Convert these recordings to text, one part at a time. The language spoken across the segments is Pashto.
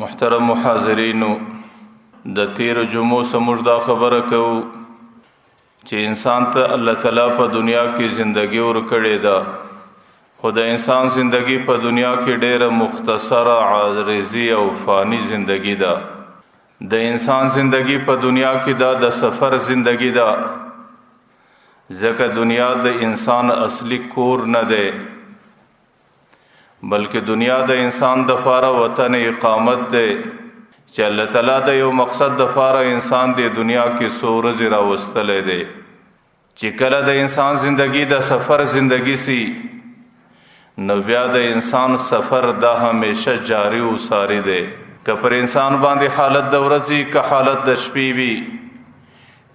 محترم حاضرینو، د تیر جمعو سموږ دا خبره کوو چې انسان ته الله تعالی په دنیا کې زندگی ورکړې ده، خو د انسان زندگی په دنیا کې ډیره مختصره عارضی او فانی زندگی ده. د انسان زندگی په دنیا کې دا د سفر زندگی ده، ځکه دنیا د انسان اصلی کور نه ده، بلکې دنیا د انسان د فاره وطن اقامت ده چې الله تعالی د یو مقصد د فاره انسان د دنیا کې څو ورځې راوستلی دی. چې کله د انسان زندگی د سفر زندگی سی، نو بیا د انسان سفر دا همیشه جاری و ساری دی. که پر انسان باندې حالت د ورځې که حالت د شپې وي،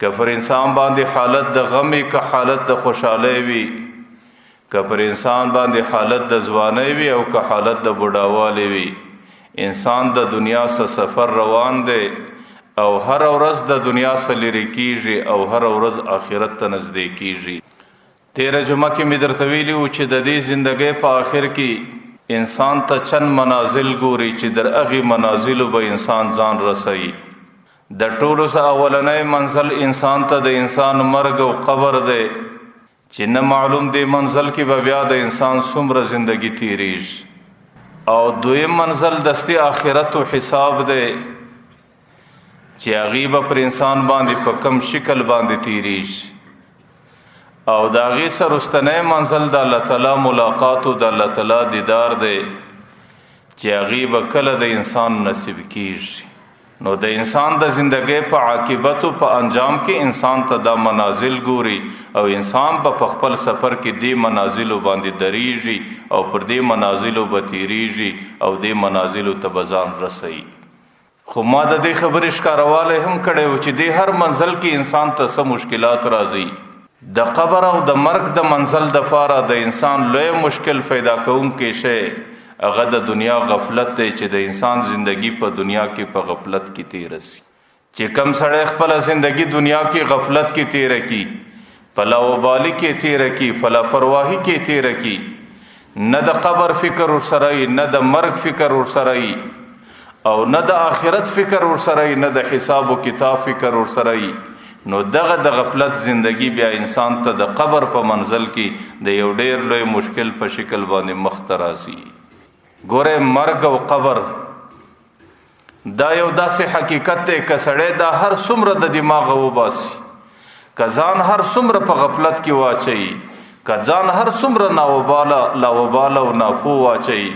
که پر انسان باندې حالت د غم وي که حالت د خوشحالی وي، که پر انسان باندې حالت د ځوانۍ وي او که حالت د بوډاوالي وي، انسان د دنیا څخه سفر روان دی او هر ورځ د دنیا څخه لرې کیږي او هر ورځ آخرت ته نږدې کیږي. تیره جمعه کې مې درته ویلي وو چې د دې زندګۍ په آخر کې انسان ته چند منازل ګوري چې در هغې منازلو به انسان ځان رسوي. د ټولو څخه اولنی منزل انسان ته د انسان مرګ او قبر دی چې نه معلوم دی منزل کې به بیا د انسان څومره زندگی تیریږي. او دویم منزل دستی آخرت و حساب دی چې هغې به پر انسان باندې په کم شکل باندې تیریږي. او د هغې څخه وروستنی منزل د الله تعالی ملاقات و د الله تعالی دیدار دی چې هغې به کله د انسان نصیب کیږي. نو د انسان د زندګۍ په عاقبت او په انجام کې انسان ته دا منازل ګوري او انسان په خپل سفر کې دې منازلو باندې دریږي او پر دې منازلو به تیریږي او دې منازلو ته به ځان رسوي. خو ما د دې خبرې ښکاروالی هم کړی و چې دې هر منزل کې انسان ته څه مشکلات راځي. د قبر او د مرګ د منزل دپاره د انسان لوی مشکل پیدا کوونکی شی هغه د دنیا غفلت دی چې د انسان زندگی په دنیا کې په غفلت کې تیره سي. چې کم سړی خپله زندگی دنیا کې غفلت کې تیره کی، په لاوبالي کې تیره کی، په لاپرواهي کې تیره کی، نه د قبر فکر ورسره وي، نه د مرګ فکر ورسره وي، او نه د آخرت فکر ورسره وي، نه د حساب و کتاب فکر ورسره وي، نو دغه د غفلت زندگی بیا انسان ته د قبر په منزل کې د یو ډیر لوی مشکل په شکل باندې مخ ته راسي. ګوره مرګ او قبر دا یو داسې حقیقت دی که سړی دا هر څومره د دماغه وباسي، که ځان هر څومره په غفلت کې واچوي، که ځان هر څومره لاوباله او نافو واچوي،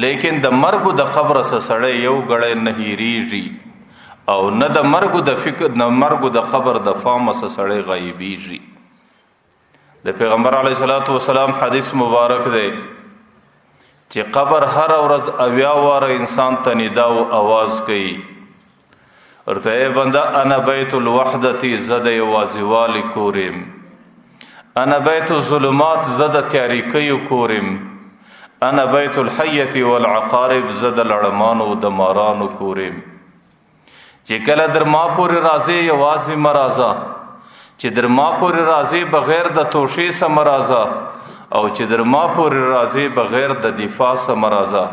لیکن د مرګ د قبر څخه سړی یو ګړی نه هیریږي او نه د مرګ د فکر نه مرګ د قبر د فامه څخه سړی غایبیږي. د پیغمبر علیه الصلاۃ والسلام حدیث مبارک دی چې قبر هر ورځ 80 واره انسان ته ندا او आवाज کوي، ورته ای بنده انا بیت الوحدة زد یوازیوالی کورم، انا بیت الظلمات زد تیاریکی کورم، انا بیت الحیة والعقارب زد لړمانو د مارانو کورم. چې کله در ما پورې راځي یوازې مه راځه، چې در ما پورې راځي بغیر د توشې څخه مه راځه، او چې در ما پورې راځي بغیر د دفاع څخه مه راځه.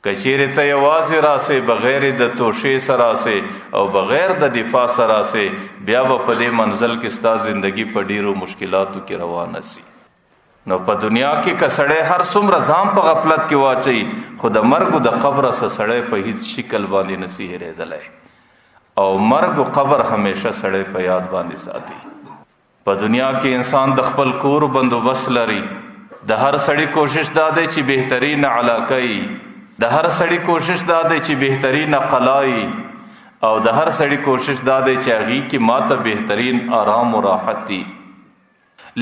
که چیرې ته یوازې راسې بغیر د توشې څخه راسې او بغیر د دفاع څخه راسې، بیا به په دې منزل کې ستا زندگی په ډیرو مشکلاتو کې روانه سي. نو په دنیا کې که سړی هر څومره ځان په غفلت کې واچوي، خو د مرګ د قبر څخه سړی په هیڅ شکل باندې نسي هېرېدلی، او مرګ و قبر همیشه سړی په یاد باندې ساتي. په دنیا کې انسان د خپل کور بندوبست لري، د هر سړي کوشش دا دی چې بهترین علاقه وي، د هر سړي کوشش دا دی چې بهترین قلا وي، او د هر سړي کوشش دا دی چې هغې کې ماته بهترین آرام و راحت وي.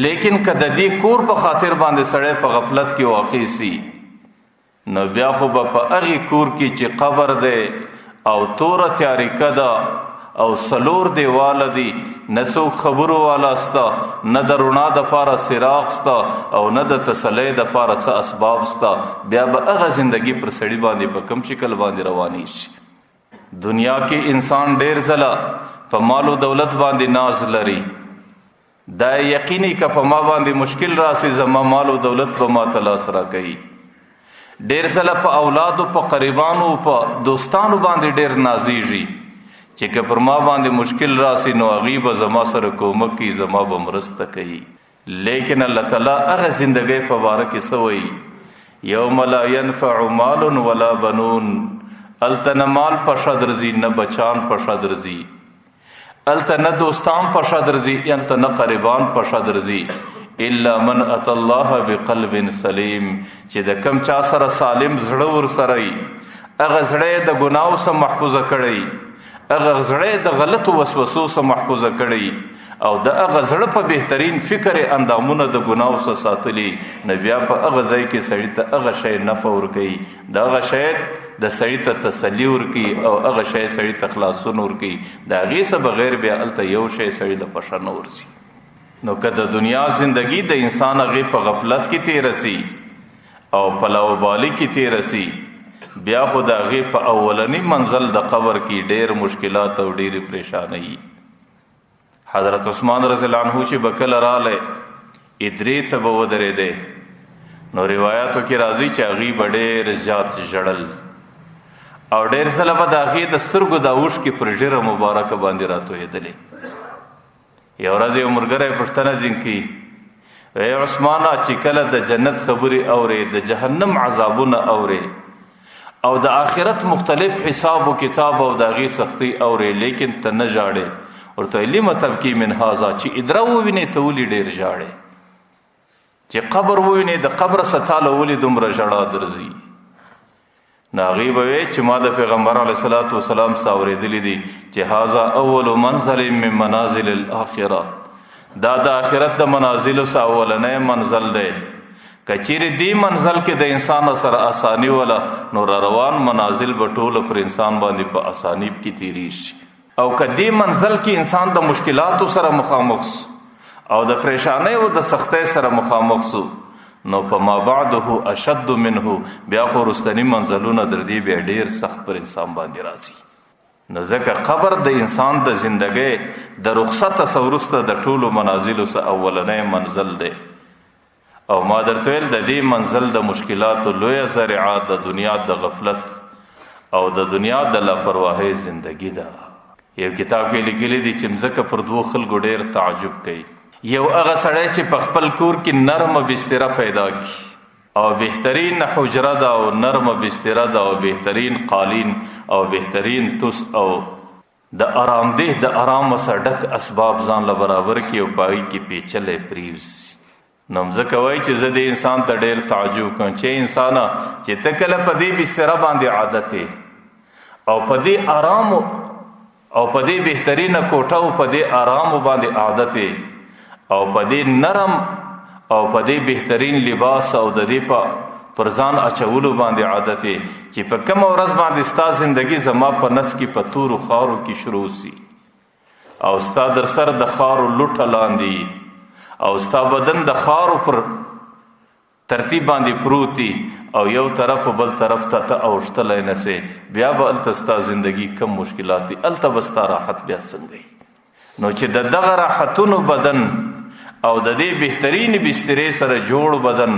لیکن که د دې کور په خاطر باندې سړی په غفلت کې واقع سي، نو بیا خو به په هغې کور کې چې قبر دی او توره تیاریکه ده او سلور دیواله دي، نه څوک خبرو والا ستا، نه د رڼا دپاره څراغ ستا او نه د تسلی دپاره څه اسباب ستا، بیا به هغه زندگی پر سړي باندې په کم شکل باندې روانې شي. دنیا کې انسان ډیر ځله په مال و دولت باندې ناز لري، دا یقیني که په ما باندې مشکل راسي زما مال و دولت به ما ته لاس راکوي، ډېر ځله په اولادو په قریبانو په دوستانو باندې ډېر نازیږي چې که پر ما باندې مشکل راسي نو هغوی به زما سره کومک کوي، زما به مرسته کوي. لیکن الله تعالی هغه زندګۍ په باره کې څه وایي؟ یوم لا ینفع مال ولا بنون. هلته نه مال په ښه درځي، نه بچان په ښه درځي، هلته نه دوستان په ښه درځي، هلته نه قریبان په ښه درځي، الا من اتى الله بقلب سلیم. چې د کم چا سره سالم زړه ورسره وي، هغه زړه د ګناو څخه محفوظه کړی، هغه زړه د غلطو وسوسو څخه محفوظه کړی، او د هغه زړه په بهترین فکر اندامونه د ګناو څخه ساتلی، نو بیا په هغه ځای کې سړي ته هغه شی نفع ورکوي، د هغه شی د سړي ته تسلي ورکوي، او هغه شی سړي ته خلاصون ورکوي. د هغې څه بغیر بیا هلته یو شی سړي د پښه نه ورځي. نو که د دنیا زندگی د انسان هغې په غفلت کې تیره سي او په لاوبالي کې تیره سي، بیا خو د هغې په اولنی منزل د قبر کې ډېر مشکلات او ډېرې پریشانۍ. حضرت عثمان رضی الله عنه چې به کله رالی ادرې ته به ودرېدی، نو روایاتو کې راځي چې هغوی به ډېر زیات ژړل، او ډېر ځله به د هغې د سترګو دا اوښکې پر ږیره مبارکه باندې راتویدلې. یو ورځ یو ملګری پوښتنه ځینې کوي، ای عثمانه چې کله د جنت خبرې اورې، د جهنم عذابونه اورې، او د آخرت مختلف حساب و کتاب او د هغې سختۍ اورې، لیکن ته نه ژاړې، ورته لم تبکي من هذا، چې ادره ووینې ته ولې ډېر ژاړې، چې قبر ووینې د قبر څخه تاله ولې دومره ژړا درځي؟ نو هغې به وی چې ما د پیغمبر علیه صلات وسلام څه اورېدلي دي چې هذا اول منزل من منازل الاخره، دا د آخرت د منازلو څخه اولنی منزل دی. که چیرې دې منزل کې د انسان سره اساني وله، نو را روان منازل به ټوله پر انسان باندې په اساني کې تېرېږي. او که دې منزل کې انسان د مشکلاتو سره مخامخ سو او د پریشانۍ او د سختۍ سره مخامخ سو، نو په ما بعده اشد منه، بیا خو وروستني منزلونه در دې بیا ډېر سخت پر انسان باندې راځي. نو ځکه قبر د انسان د زندګۍ د رخصت څخه وروسته د ټولو منازلو څخه اولنی منزل دی. او ما درته ویل د دې منزل د مشکلاتو لویه ذریعه د دنیا د غفلت او د دنیا د لاپرواهۍ زندگی ده. یو کتاب کې لیکلي دي چې مځکه پر دوو خلکو ډېر تعجب کوي. یو هغه سړی چې په خپل کور کې نرمه بستره پیدا کړي، او بهترین حجره ده او نرمه بستره ده او بهترین قالین او بهترین توس او د آرامدeh د آرام سره ډک اسباب ځان له برابر کړي، او په هغې کې پیچلی پرېوځي. نو مځکه وایي چې زه د انسان ته ډېر تعجب کوم چې انسانه چې ته کله په دې بستره باندې عادت یې، او په دې آرامو او په دې بهترینه کوټه او په دې آرامو باندې عادت یې، او په دې نرم او په دې بهترین لباس او د دې پر ځان اچولو باندې عادت یې، چې په کومه ورځ باندې ستا زندگی زما په نس کې په تورو خارو کې شروع سي، او ستا در سر د خارو لوټه لاندې، او ستا بدن د خارو پر ترتیب باندې پروتي، او یو طرف و بل طرف ته اوښتلی نسې، بیا به هلته ستا زندگی کم مشکلات دي، هلته به ستا راحت بیا څنګه؟ نو چې د دغه راحتونو بدن او د دې بهترین بسترې سره جوړ بدن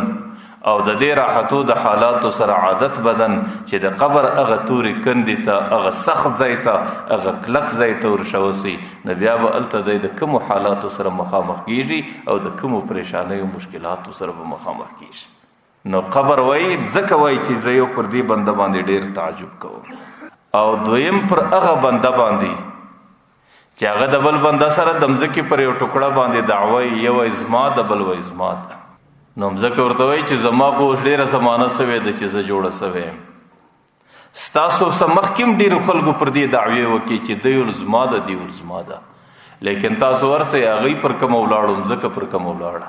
او د دې راحتو د حالاتو سره عادت بدن، چې د قبر هغه تورې کندې ته، هغه سخت ځای ته، هغه کلک ځای ته ورشوسي، نو بیا به هلته دی د کومو حالاتو سره مخامخ کېږي او د کومو پریشانیو مشکلاتو سره به مخامخ کېږي. نو قبر وایي ځکه وایي چې زه یو پر دې بنده باندې ډېر تعجب کوم، او دویم پر هغه بنده باندې چې هغه د بل بنده سره د مځکې پر یو ټوکړه باندې دعوه یې، یو وایي زما ده بل وایي زما ده. نو مځکه ورته وایي چې زما خو اوس ډېره زمانه سوې ده چې زه جوړه سوې یم، ستاسو څه مخکې هم ډېرو خلکو پر دې دعوې وکړي چې دی ول زما ده دی ول زما ده، لیکن تاسو ورسئ هغوی پر کومه ولاړو، مځکه پر کومه ولاړه،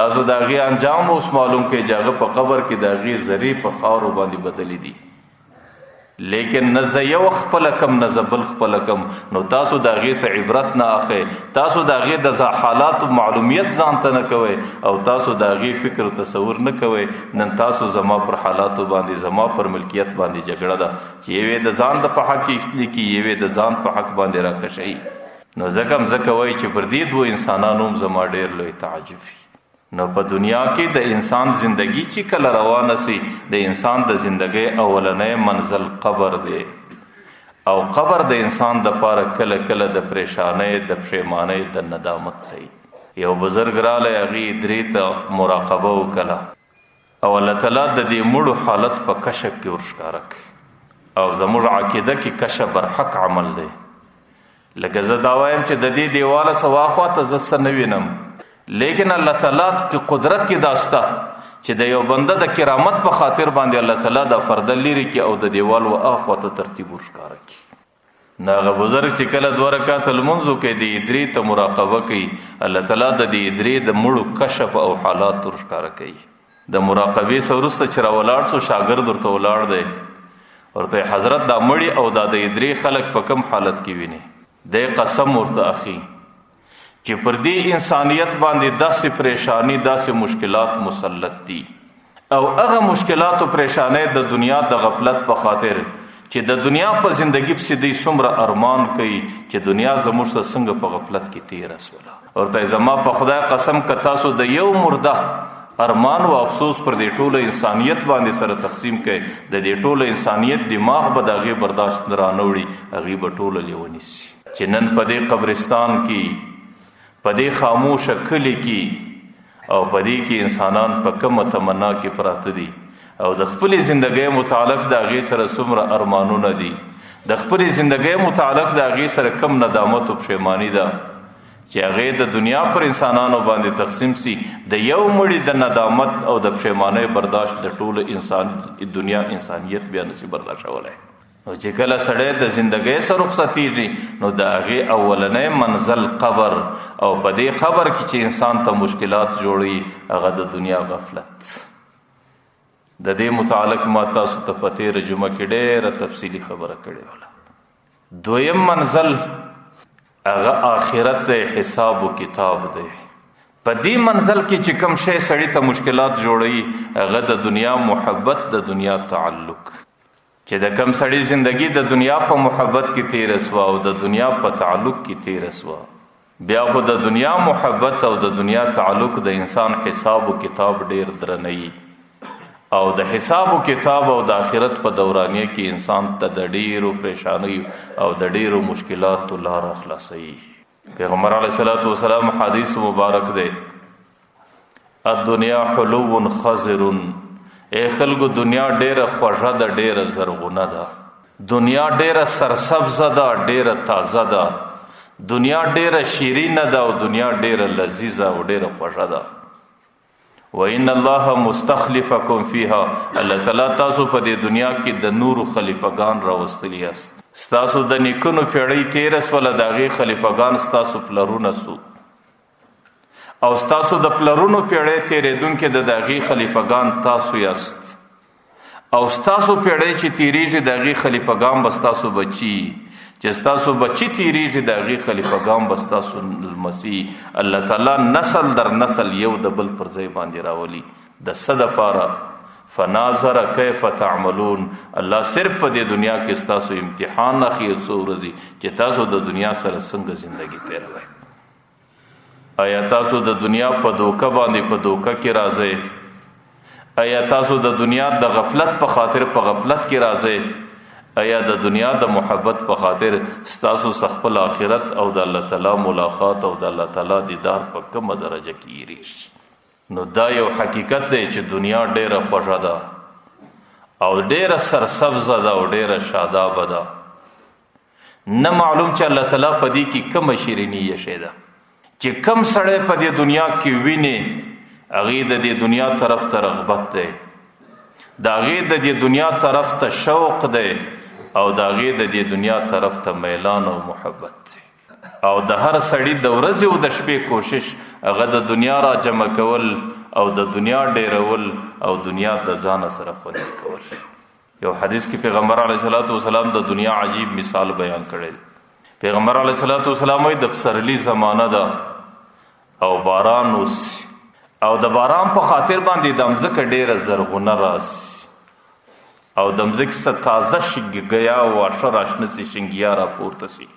تاسو د هغې انجام اوس معلوم کړئ چې هغه په قبر کې د هغې ذرې په خاورو باندې بدلې دي، لیکن نه زه یو خپله کم نه زه بل خپله کم. نو تاسو د هغې څه عبرت نه اخئ، تاسو د هغې د حالاتو معلومیت ځان ته نه کوئ، او تاسو د هغې فکر تصور نه کوئ. نن تاسو زما پر حالاتو باندې، زما پر ملکیت باندې جګړه ده، چې یوې د ځان د په حق کې لیکي، یوې د ځان په حق باندې راکشئ. نو ځکه مځکه وایي چې پر دې دوه انسانانو هم زما ډېر لوی تعجب وي. نو په دنیا کې د انسان زندگی چې کله روانه سي د انسان د زندگی اولنۍ منزل قبر دی او قبر د انسان د پاره کله کله د پریشانۍ د پښیمانۍ د ندامت سي. یو بزرګ راله هغې درې ته مراقبه وکړه او الله تعالی د دې مړو حالت په کشف کې ورښکاره کړي او زموږ عقیده کې کشف برحق عمل دی. لکه زه دا وایم چې د دې دیواله څه واخواته زه څه نه وینم، لیکن الله تعالی کې قدرت کې داسته چې د یو بنده د کرامت په خاطر باندې الله تعالی دا فرده لري کې او د دیوال و اخواته ترتیب ورښکاره کړي. نو هغه بزرګ چې کله 2 رکعات لمونځ کوي د درې ته مراقبه کوي، الله تعالی د دې درې د مړو کشف او حالات ورښکاره کوي. د مراقبې څخه وروسته چې راولاړ سو شاګرد ورته ولاړ دی ورته حضرت دا مړي او دا د درې خلک په کم حالت کې ویني؟ د قسم ورته اخی چې پر دې انسانیت باندې داسې پریشانی داسې مشکلات مسلط دي او هغه مشکلات او پریشانی د دنیا د غفلت په خاطر چې د دنیا په زندگی پسې دوی څومره ارمان کوي چې دنیا زموږ سره څنګه په غفلت کې تیر اسوله. ورته زما په خدای قسم که تاسو د یو مرده ارمان او افسوس پر دې ټوله انسانیت باندې سره تقسیم کړي د دې ټوله انسانیت دماغ به د هغې برداشت نه رانوړي، هغې به ټوله لیونیسي. چې نن په دې قبرستان کې په دې خاموشه کلي کې او په دې کې انسانان په کومه تمنا کې پراته دي او د خپلې زندګۍ متعلق د هغې سره څومره ارمانونه دي، د خپلې زندګۍ متعلق د هغې سره کم ندامت او پښیماني ده چې هغې د دنیا پر انسانانو باندې تقسیم سي. د یو مړي د ندامت او د پښیمانۍ برداشت د ټوله انسان دنیا انسانیت بیا نشي برداشتولی. او چې کله سړی د زندګۍ سره رخصتېږي نو د هغې اولنۍ منزل قبر او په دې قبر کې چې انسان ته مشکلات جوړوي هغه د دنیا غفلت. د دې متعلق ما تاسو ته په تېره جمعه کې ډېره تفصیلي خبره کړې وله. دویم منزل هغه آخرت حساب و کتاب دی. په دې منزل کې چې کوم شی سړي ته مشکلات جوړوي هغه د دنیا محبت، د دنیا تعلق. چې د کم سړي زندگی د دنیا په محبت کې تیر سوا او د دنیا په تعلق کې تیر سوا، بیا خو د دنیا محبت او د دنیا تعلق د انسان حساب و کتاب ډیر درنوي او د حساب و کتاب او د آخرت په دورانیه کې انسان ته د ډیرو پریشانیو او د ډیرو مشکلاتو لار خلاصوي. پیغمبر علیه الصلاۃ والسلام حدیث مبارک دی الدنیا حلو خضر، اے خلکو دنیا ډیره خوږه ده، ډیره زرغونه ده، دنیا ډیره سرسبزه ده، ډیره تازه ده، دنیا ډیره شیرینه ده او دنیا ډیره لذیذه او ډیره خوږه ده. وان الله مستخلفکم فیها، الله تعالی تاسو په دې دنیا کې د نورو خلیفګان راوستلی یاست. ستاسو د نیکونو پیړۍ تیره سوله د هغې خلیفګان ستاسو پلرونه سو او ستاسو د پلرونو پیړۍ تیریدونکې د هغې خلیفګان تاسو یاست او ستاسو پیړۍ چې تیریږي د هغې خلیفګان به ستاسو بچي، چې ستاسو بچي تیریږي د هغې خلیفګان به ستاسو لمسي. الله تعالی نسل در نسل یو د بل پر ځای باندې راولي. د څه دپاره؟ فناظر کیف تعملون. الله صرف په دې دنیا کې ستاسو امتحان اخلي څو ورځې چې تاسو د دنیا سره څنګه زندگی تیروئ. آیا تاسو د دنیا په دوکه باندې په دوکه کې راځئ؟ آیا تاسو د دنیا د غفلت په خاطر په غفلت کې راځئ؟ آیا د دنیا د محبت په خاطر ستاسو خپل آخرت او د الله تعالی ملاقات او د الله تعالی دیدار په کومه درجه کې ریږي؟ نو دا یو حقیقت دی چې دنیا ډیره خوږه ده او ډیره سرسبزه ده او ډیره شادابه ده. نه معلوم چې الله تعالی په دې کې کومه شیریني یشی ده چې کم سړی په دې دنیا کې ویني هغې د دې دنیا طرف ته رغبت دی، د هغې د دې دنیا طرف ته شوق دی او د هغې د دې دنیا طرف ته میلان او محبت دی. او د هر سړي د ورځې او د شپې کوشش هغه د دنیا را جمع کول او د دنیا ډیرول او دنیا د ځان سره خوندي کول. یو حدیث کې پیغمبر علیه الصلاۃ والسلام د دنیا عجیب مثال بیان کړی. پیغمبر علیه الصلاۃ والسلام وایي د پسرلی زمانه ده او باران اوس او د باران په خاطر باندې د مځکه ډیره زرغونه راسي او د مځکې څخه تازه شګیا او واښه راشنه سي، شنګیا راپورته سي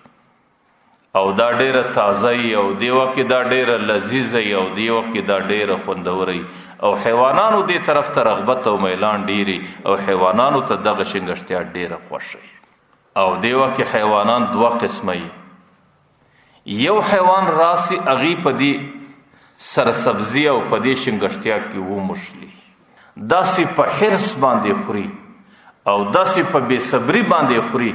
او دا ډیره تازه او دی وخت دا ډیره لذیذه او دی وخت دا ډیره خوندوري او حیوانانو دې طرف ته رغبت او میلان ډیری او حیوانانو ته دغه شنګشتیا ډیره خوښي. او دی وخت حیوانان دوه قسمه یو حیوان راسي اغي پدی سرسبزی او پدی شنګشتیا کې وو مشلی داسې په حرص باندې خوري او داسې په بے صبری باندې خوري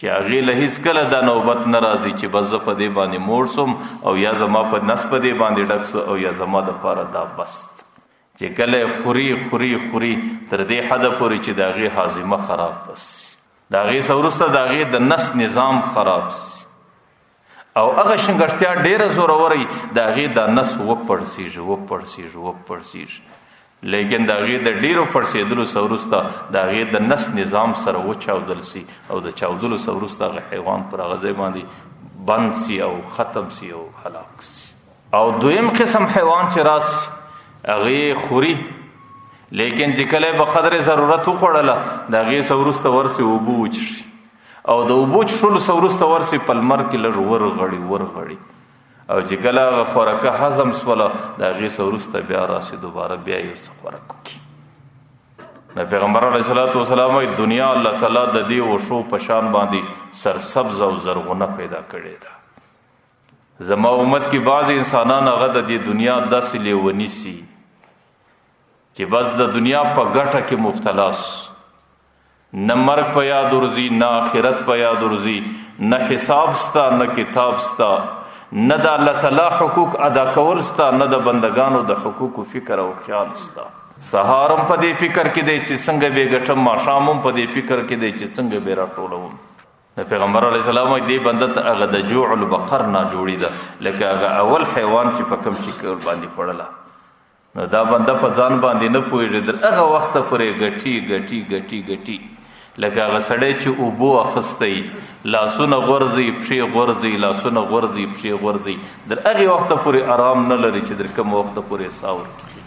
چې هغې له هیڅ کله دا نوبت نه راځي چې بس زه په دې باندې موړ سم او یا زما په نس په دې باندې ډک سو او یا زما دپاره دا بس چې کله خوري خوري خوري تر دې حده پورې چې د هغې هاضمه خراب بس د هغې څه وروسته د هغې د نس نظام خراب سي او هغه شنګشتیا ډېره زوروره د هغې دا نس وپړسېږي لیکن د هغې د ډېرو پړسېدلو څه وروسته د هغې د نس نظام سره وچاودل سي او د چاودلو څه وروسته هغه حیوان پر هغه ځای باندې بند سي او ختم سي او هلاک سي. او دویم قسم حیوان چې راسي هغې خوري لیکن چې کله به قدر ضرورت وخوړله د هغې څه وروسته ورسې اوبه وچشي او د اوبو چښلو څه وروسته ورسې په لمر کې لږ ورغړي او چې کله هغه خوراکه هضم سوله د هغې څه وروسته بیا راسي دوباره بیا یو څه خوراک وکړي. د پیغمبر علیه صلات وسلام وایي دنیا الله تعالی د دې وښو په شان باندې سرسبز او زرغونه پیدا کړې ده. زما امت کې بعض انسانان هغه د دې دنیا داسې لیوني سي چې بس د دنیا په ګټه کې مبتلا نه مرګ په یاد ورځي نه آخرت په یاد ورځي نه حساب ستا نه کتاب ستا نه د الله تعالی حقوق ادا کول ستا نه د بندگانو د حقوقو فکر او خیال ستا. سهار هم په دې فکر کې دی چې څنګه به ګټم ماښام هم په دې فکر کې دی چې څنګه به راټولوم. د پیغمبر علیه السلام دې بنده ته هغه د جوع البقر نه جوړي ده لکه هغه اول حیوان چې په کوم شکل باندې خوړله نو دا بنده په ځان باندې نه پوهېږي تر هغه وخته پورې ګټي لکه هغه سړی چې اوبو اخیستی لاسونه غورځي پښې غورځي لاسونه غورځي پښې غورځي در هغې وخته پورې آرام نه لري چې در کوم وخته پورې ساه ورکړي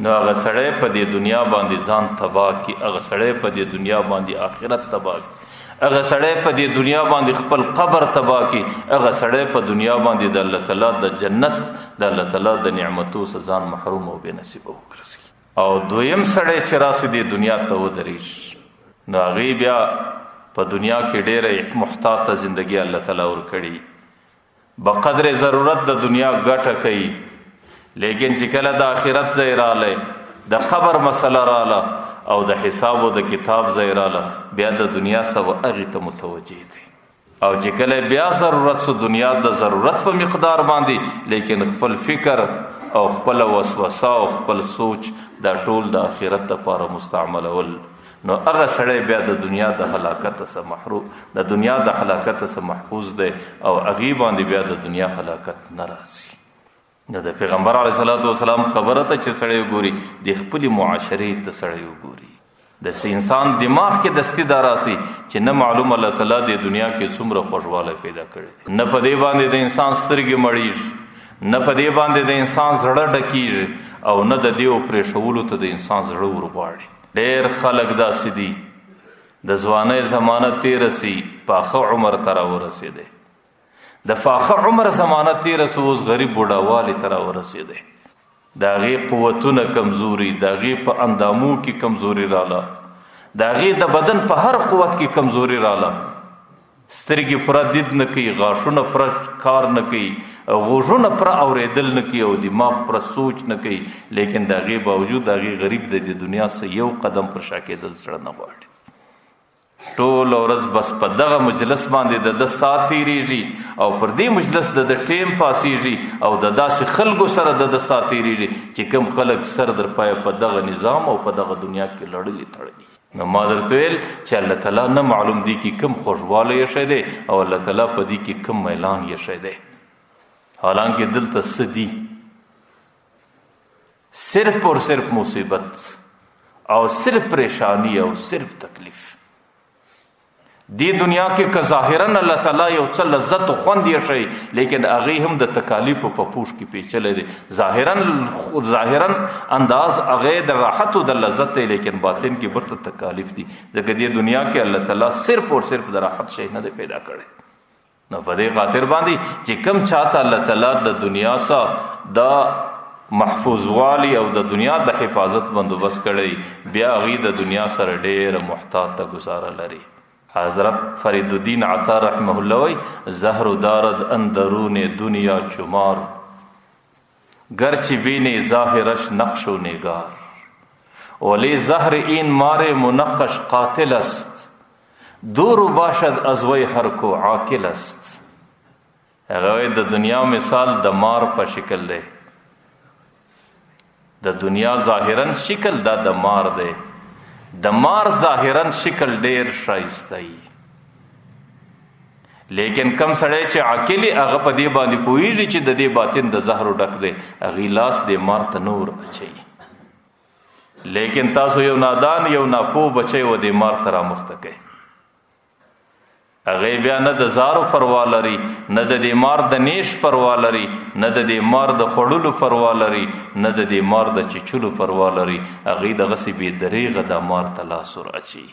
نو هغه سړی په دې دنیا باندې ځان تباه کړي هغه سړی په دې دنیا باندې آخرت تباه کړي هغه سړی په دې دنیا باندې خپل قبر تباه کړي هغه سړی په دنیا باندې د الله تعالی د جنت د الله تعالی د نعمتو څخه ځان محروم او بې نصیبه وګرځي. او دویم سړی چې راسي دې دنیا ته ودرېږي نو هغې بیا په دنیا کې ډېره محتاطه زندګي الله تعالی ورکړي بقدر ضرورت د دنیا ګټه کوي لیکن چې کله د آخرت ځای رالی د قبر مسله راله او د حساب او د کتاب ځای راله بیا د دنیا څه هغې ته متوجه دی او چې کله بیا ضرورت سو دنیا د ضرورت په مقدار باندې لیکن خپل فکر او خپل وسوسه او خپل سوچ دا ټول د آخرت لپاره مستعملول نو هغه سړی بیا د دنیا د هلاکت څخه د دنیا د هلاکت څخه محفوظ دی او هغې باندې بیا د دنیا هلاکت نه راځي. نو د پیغمبر علیه صلات وسلام خبره ته چې سړی وګوري د خپلې معاشرې ته سړی وګوري د انسان دماغ کې دستي دا راسي چې نه معلوم الله تعالی د دنیا کې څومره خوږوالی پیدا کړی دی نه په دې باندې د انسان سترګې مړیږي نه په دې باندې د انسان زړه ډکیږي او نه د دې پرېښولو ته د انسان زړه ورغواړي. ډېر خلک داسې دي د ځوانۍ زمانه تېره سي پاخه عمر ته راورسېدی د فاخه عمر زمانه تېره سو اوس غریب بوډاوالي ته راورسېدی د هغې قوتونه کمزوري د هغې په اندامو کې کمزوري راله د هغې د بدن په هر قوت کې کمزوري راله سترګې پوره دید نه کوي غاښونه پوره کار نه کوي غوږونه پوره اورېدل نه کوي او دماغ پوره سوچ نه کوي لیکن د هغې باوجود د هغې غریب د دې دنیا څخه یو قدم پر شا کېدل زړه نه غواړي ټوله ورځ بس په دغه مجلس باندې د ده ساعت تېرېږي او پر دې مجلس د ده ټیم پاسېږي او د داسې خلکو سره د ده ساعت تېرېږي چې کوم خلک سر در پایه په دغه نظام او په دغه دنیا کې لړلي تړلي. نو ما درته ویل چې الله تعالی نه معلوم دی کې کوم خوږوالی یې دی او الله تعالی په دې کې کوم میلان یې دی حالانکه دلته څه دي صرف اور صرف مصیبت او صرف پریشانی او صرف تکلیف دی دنیا کې که ظاهراً الله تعالی یو څه لذت و خوند یې شي لیکن هغې هم د تکالیفو په پوښ کې پیچلی دی ظاهراً انداز هغې د راحت و د لذت دی لیکن باطن کې برته تکالیف دي ځکه دې دنیا کې الله تعالی صرف اور صرف د راحت شی نه دی پیدا کړی نو په دې خاطر باندې چې کم چاته الله تعالی د دنیا سره د محفوظ والی او د دنیا د حفاظت بندوبست کړی بیا هغه د دنیا سره ډېر محتاط ته گزاره لري. حضرت فرید الدین عطا رحمه الله وی زهر دارد اندرون دنیا چمار گرچه بین ظاهرش نقش و نگار ولی زهر این مار منقش قاتل است دور باشد از وی هر کو عاقل است. هغه د دنیا مثال د مار په شکل دی. د دنیا ظاهرا شکل دا د مار دی. د مار ظاهرا شکل ډیر ښایسته وي لیکن کم سړی چې عاقل هغه په دې باندې پوهیږي چې د دې باطن د زهرو ډک دی هغې لاس د مار ته نور اچوي. لیکن تاسو یو نادان یو ناپوه بچی و دې مار ته رامخته کوي هغې بیا نه د زارو پروا لري نه د دې مار د نیش پروا لري نه د دې مار د خوړلو پروا لري نه د دې مار د چیچلو پروا لري هغې دغسې بې دریغه دا مار ته لاس ور اچي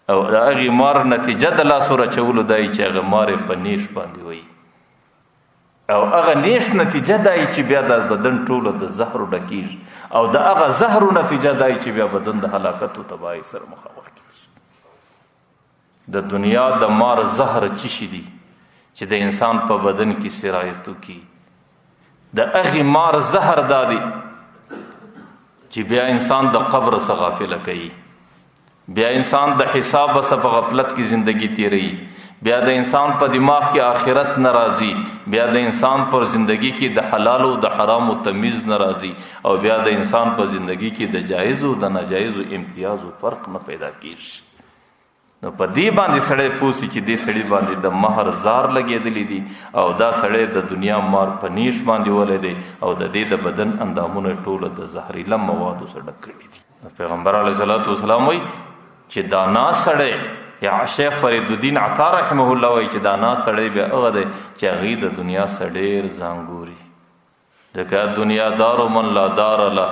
او د هغې مار نتیجه د لاس ور اچولو دا چې هغه مار یې په نیش باندې وي او هغه نیش نتیجه دا چې بیا د بدن ټوله د زهرو ډکېږي او د هغه زهرو نتیجه دا چې بیا بدن د هلاکت و تباهۍ سره مخامخ د دنیا د مار زهر چی شي دي چې د انسان په بدن کې سرایت وکړي د هغې مار زهر دا دی چې بیا انسان د قبر څخه غافله کوي بیا انسان د حساب څخه په غفلت کې زندگی تیروي بیا د انسان په دماغ کې آخرت نه راځي بیا د انسان پر زندگی کې د حلال او د حرام تمیز نه راځي او بیا د انسان په زندگی کې د جایز او د ناجایز امتیاز او فرق نه پیدا کیږي. نو په دې باندې سړی پوسی چې دې سړی باندې د مهر زار لګېدلی دي او دا سړی د دنیا مار په نیش باندې ولی دی او د دې د بدن اندامونه ټوله د زهریله موادو سره ډک کړي دي. پیغمبر علیه الصلاۃ والسلام وایي چې دانا سړی یا شیخ فرید الدین عطا رحمه الله وایي چې دانا سړی بیا هغه دی چې هغې د دنیا سره ډېر ځان ګوري ځکه دنیا دار من لا دار له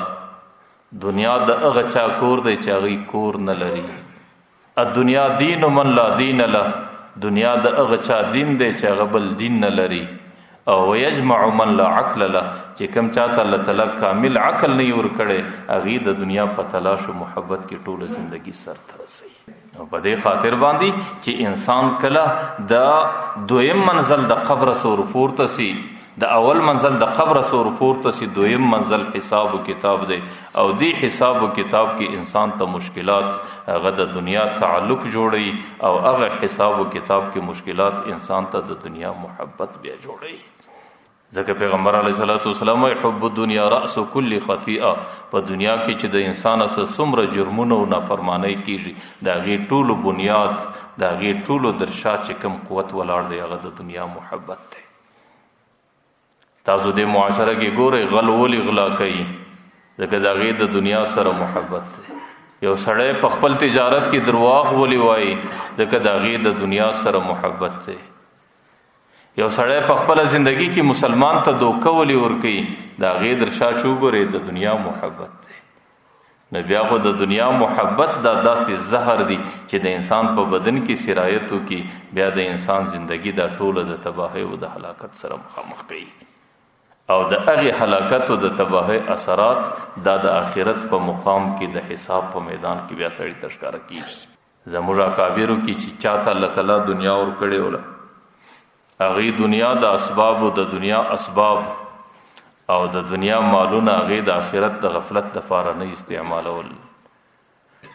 دنیا د هغه چا کور دی چې هغې کور نه لري الدنیا دین من لا دین له دنیا د هغه چا دین دی چې هغه بل دین نه لري او ویجمع من لا عقل له چې کوم چاته الله تعالی کامل عقل نه ورکړي هغې د دنیا په تلاش او محبت کې ټوله زندگی سر ته رسوي. او په دې خاطر باندې چې انسان کله د دویم منزل د قبر سور پورته سي د اول منزل د قبر سور پورته سي دویم منزل حساب و کتاب دی او دی حساب و کتاب کې انسان ته مشکلات هغه د دنیا تعلق جوړي او هغه حساب و کتاب کې مشکلات انسان ته د دنیا محبت بیا جوړي. ځکه پیغمبر علیه الصلاۃ والسلام حب الدنیا رأس کل خطیئه په دنیا کې چې د انسان سره څومره جرمونه او نافرمانی کیږي د هغې ټولو بنیاد د هغې ټولو در شا چې کوم قوت ولاړ دی هغه د دنیا محبت دی. تاسو د معاشره کې ګورئ غل ولې غلا کوي ځکه د هغې د دنیا سره محبت دی. یو سړی په خپل تجارت کې درواغ ولې وایي ځکه د هغې د دنیا سره محبت دی. یو سړی په خپله زندگی کې مسلمان ته دوکه ولې ورکوي د هغې در شا چې وګورئ د دنیا محبت دی. نو بیا خو د دنیا محبت دا داسې زهر دی چې د انسان په بدن کې سرایت وکړي بیا د انسان زندگی دا ټوله د تباهۍ او د هلاکت سره مخامخ کوي او د هغې هلاکت او د تباهۍ اثرات دا د آخرت په مقام کې د حساب په میدان کې بیا سړي ته ښکاره کېږي. زموږ اکابرو کې چې چاته الله تعالی دنیا ورکړې وله هغې دنیا د اسباب او د دنیا اسباب او د دنیا مالونه هغې د آخرت د غفلت دپاره نه استعمالول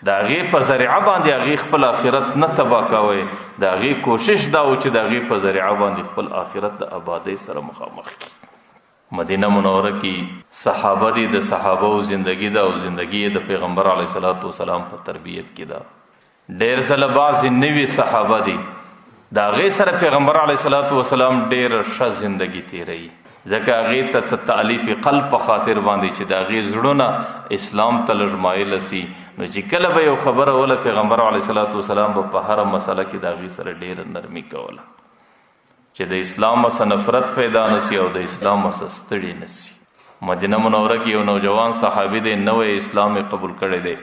د هغې په ذریعه باندې هغې خپل آخرت نه تباه کوئ د هغې کوشش دا و چې د هغې په ذریعه باندې خپل آخرت د آبادۍ سره مخامخ کړي. مدینه منوره کې صحابه دي د صحابو زندگی ده او زندگی د پیغمبر علیه الصلاۃ والسلام په تربیت کې ده. ډېر ځله بعضې نوي صحابه دي د هغې سره پیغمبر علیه الصلاۃ والسلام ډېره ښه زندگی تیروي ځکه هغې ته تألیف قلب په خاطر باندې چې د هغې زړونه اسلام ته لږ مایله سي نو چې کله به یو خبره وله پیغمبر علیه الصلاۃ والسلام به په هره مسله کې د هغې سره ډېره نرمي کوله چې د اسلام څخه نفرت پیدا نسی او د اسلام څخه ستړي نسی. مدینه منوره کې یو نوجوان صحابي دی نوی اسلام قبول کړی دی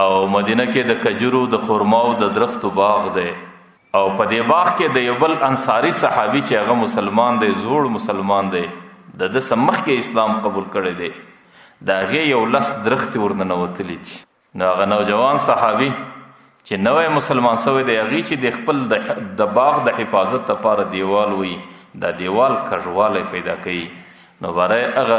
او مدینه کې د کجورو د خرماو د درختو باغ دی او په دې باغ کې د یو بل انصاری صحابي چې هغه مسلمان دی، زوړ مسلمان دی، د ده څه مخکې اسلام قبول کړی دی، د هغې یو لس درختې ورننوتلي دي. نو هغه نوجوان صحابي چې نوی مسلمان سوی دی، هغې چې د خپل د باغ د حفاظت لپاره دیوال وي، دا دیوال کږوالی پیدا کوي. نو برای هغه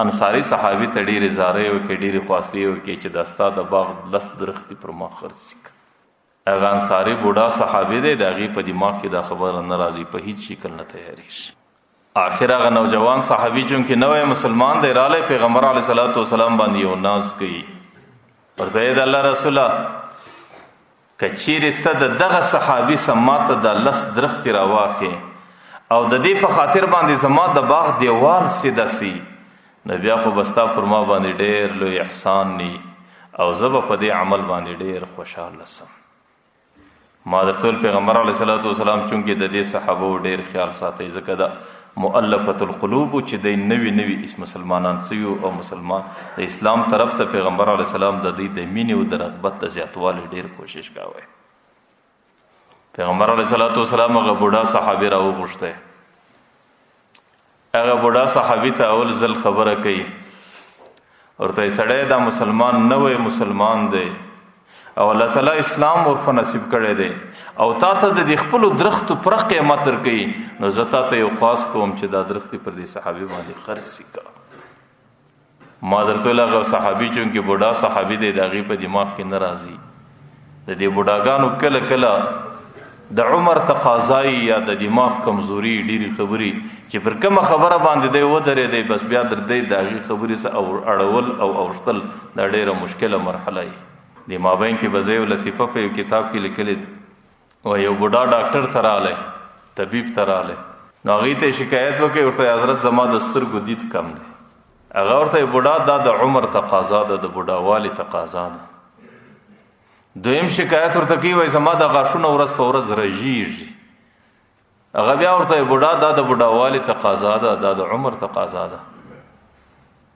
انصاری صحابي ته ډېرې زارۍ وکړې، ډېرې خواستې وکړې چې دا ستا د باغ لس درختې پر ما خرڅ کړه. هغه انصاري بوډا صحابي دی، د هغې په دماغ کې دا خبره نه راځي، په هیڅ شکل نه تیارېږي. آخر هغه نوجوان صحابي چونکې نوی مسلمان دی، رالی پیغمبر علیه صلات وسلام باندې یو ناز کوي، ورته یې د الله رسوله که چیرې ته د دغه صحابي څه ماته دا لس درختې راواخې او د دې په خاطر باندې زما د باغ دیوال سیده سي، نو بیا خو به ستا پر ما باندې ډېر لوی احسان ني او زه به په دې عمل باندې ډېر خوشحاله سم. ما درته ویل پیغمبر علیه صلات وسلام چونکې د دې صحابو ډېر خیال ساتئ، ځکه د مؤلفت القلوب چې دی نوي مسلمانان سوي او مسلمان د اسلام طرف ته پیغمبر علیه السلام د دوی د مینې او د رغبت د زیاتوالي ډېر کوشش کاوه. پیغمبر علیه صلات وسلام هغه بوډا صحابي راوغوښتی، هغه بوډا صحابي ته اول ځل خبره کوي، ورته سړی دا مسلمان نوی مسلمان دی او الله تعالی اسلام ورته نصیب کړی دی او تا ته د دې خپلو درختو پوره قیمت درکوي، نو زه تا ته یو خواست کوم چې دا درختې پر دې صحابي باندې خرڅ کړه. ما درته ویل هغه صحابي چونکې بوډا صحابي دی، د هغې په دماغ کې نه راځي. د دې بوډاګانو کله کله د عمر تقاضایي یا د دماغ کمزوري ډېرې خبرې چې پر کومه خبره باندې دی ودرېدی، بس بیا در دی د هغې خبرې څه اړول او اوښتل دا ډېره مشکله مرحله وي. د مابین کې به زه یو لطیفه په یو کتاب کې لیکلې، و یو بوډا ډاکټر ته راغلی، طبیب ته راغلی، نو هغې ته یې شکایت وکړې، ورته حضرت زما د سترګو دید کم دی. هغه ورته بوډا دا د عمر تقاضا ده، د بوډاوالي تقاضا ده. دویم شکایت ورته کوي، وایي زما د غاښونه ورځ په ورځ رژېږي. هغه بیا ورته بوډا دا د بوډاوالي تقاضا ده، دا د عمر تقاضا ده.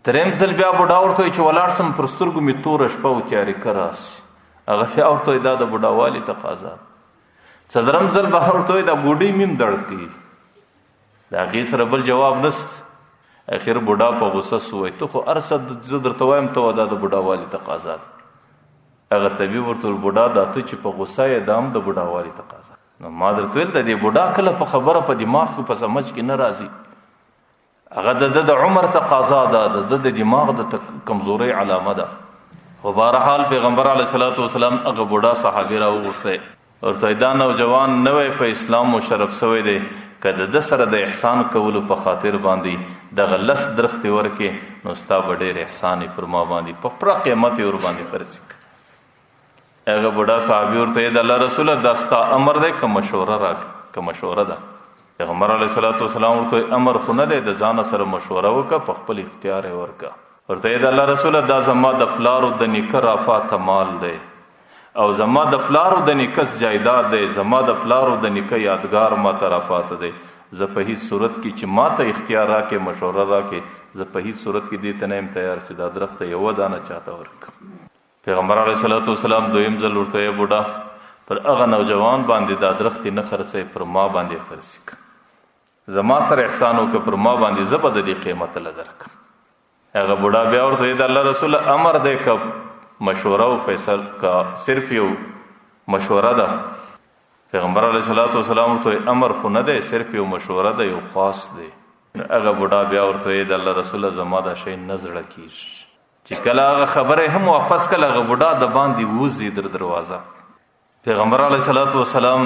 دریم ځل بیا بوډا ورته وایي چې ولاړ سم پر سترګو مې توره شپه او تیارې راسي. هغه بیا ورته وایي دا د بوډاوالي تقاضا ده. څلورم ځل به ورته وایي دا بوډۍ مې هم درد کوي. د هغې سره بل جواب نسته. اخر بوډا په غوسه سو، وایي ته خو هر څه زه درته وایم ته دا د بوډاوالي تقاضا ده. هغه طبیب ورته ویل بوډا دا ته چې په غوسه یې دا هم د بوډاوالي تقاضا. نو ما درته ویل د دې بوډا کله په خبره په دماغ کې په سمجھ کې نه راځي، هغه د عمر تقاضا ده، د دماغ د کمزورۍ علامه ده. خو بهرحال پیغمبر علیه صلات وسلام هغه بوډا صحابي راوغوښتی، ورته دا نوجوان نوی په اسلام مشرف سوی دی، که د ده سره د احسان کولو په خاطر باندې دغه لس درختې ورکې، نو ستا به ډېر احسان یې پر ما باندې په پوره قیمت یې ورباندې خرڅ کړه. هغه بوډا صحابي ورته یې د الله رسوله دا ستا امر دی که مشوره راکړه، که مشوره ده. پیغمبر علیه صلات وسلام ورته امر خو نه دی، د ځانه سره مشوره وکړه، په خپل اختیار یې ورکړه. ورته یې د الله رسوله دا زما د پلارو د نیکه رافاته مال دی او زما د پلارو د نیکه جایداد دی، زما د پلارو د نیکه یادګار ما ته راپاته دی. زه په هیڅ صورت کې چې ما ته اختیار راکې، مشوره راکې، زه په هیڅ صورت کې دې ته نه یم تیار چې دا درخت ته یوه دانه چاته ورکړم. پیغمبر علیه صلات وسلام دویم ځل ورته یې بوډا پر هغه نوجوان باندې دا درختې نه خرڅوي، پر ما باندې خرڅ کړه. زما سره احسان وکړه، پر ما باندې زه به د دې قیمت له درکړم. هغه بوډا بیا ورته ویل د الله رسوله امر دی که مشوره او فیصل که صرف یو مشوره ده؟ پیغمبر علیه صلات وسلام ورته امر خو نه دی، صرف یو مشوره ده، یو خواست دی. هغه بوډا بیا ورته ویل د الله رسوله زما دا شی نه زړه کېږي چې کله هغه خبره هم واپس کله هغه بوډا د باندې ووځي در دروازه. پیغمبر علیه صلات وسلام